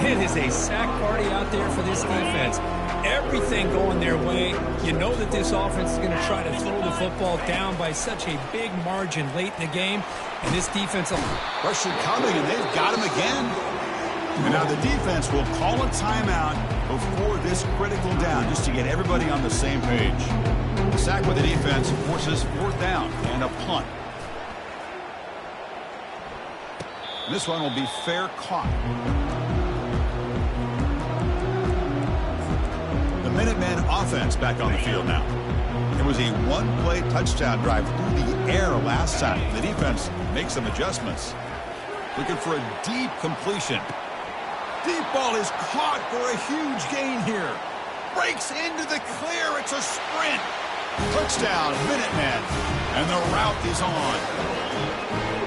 It is a sack party out there for this defense. Everything going their way. You know that this offense is going to try to throw the football down by such a big margin late in the game. And this defense... Pressure coming, and they've got him again. And now the defense will call a timeout before this critical down, just to get everybody on the same page. The sack with the defense forces 4th down and a punt. This one will be fair caught. The Minutemen offense back on the field now. It was a one-play touchdown drive through the air last time. The defense makes some adjustments. Looking for a deep completion. Deep ball is caught for a huge gain here. Breaks into the clear. It's a sprint. Touchdown, Minutemen. And the route is on.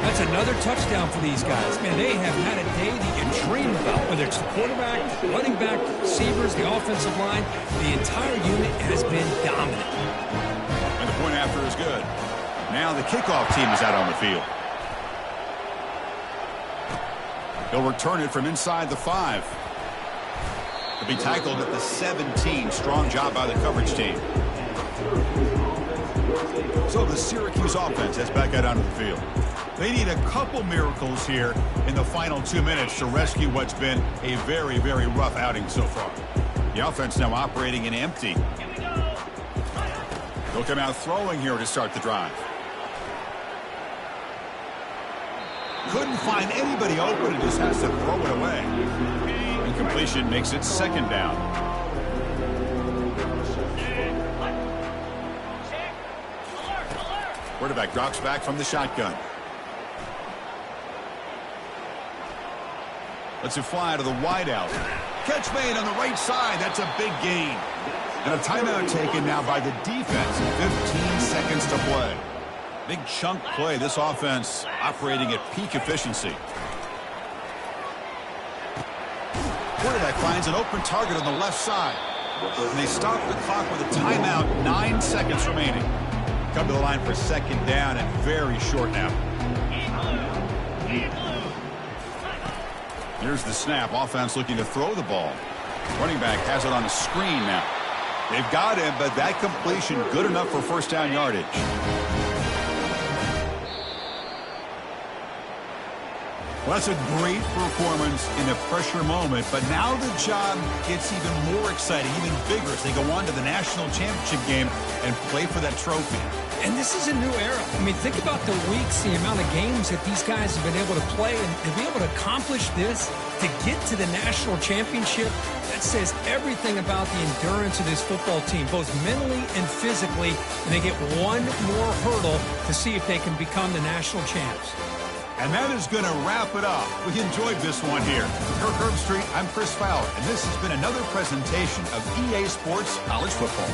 That's another touchdown for these guys. Man, they have had a day that you dream about, whether it's the quarterback, running back, receivers, the offensive line. The entire unit has been dominant. And the point after is good. Now the kickoff team is out on the field. He'll return it from inside the 5. He'll be tackled at the 17. Strong job by the coverage team. So the Syracuse offense is back out onto the field. They need a couple miracles here in the final 2 minutes to rescue what's been a very, very rough outing so far. The offense now operating in empty. They'll come out throwing here to start the drive. Couldn't find anybody open and just has to throw it away. Incompletion makes it second down. Quarterback drops back from the shotgun. Lets it fly to the wideout. Catch made on the right side. That's a big gain. And a timeout taken now by the defense. 15 seconds to play. Big chunk play. This offense operating at peak efficiency. Quarterback finds an open target on the left side. And they stop the clock with a timeout. 9 seconds remaining. Come to the line for second down and very short now. Here's the snap. Offense looking to throw the ball. Running back has it on a screen now. They've got him, but that completion good enough for first down yardage. Well, that's a great performance in a pressure moment, but now the job gets even more exciting, even bigger as they go on to the national championship game and play for that trophy. And this is a new era. I mean, think about the weeks, the amount of games that these guys have been able to play, and to be able to accomplish this, to get to the national championship, that says everything about the endurance of this football team, both mentally and physically, and they get one more hurdle to see if they can become the national champs. And that is going to wrap it up. We enjoyed this one here. Kirk Herbstreit, I'm Chris Fowler, and this has been another presentation of EA Sports College Football.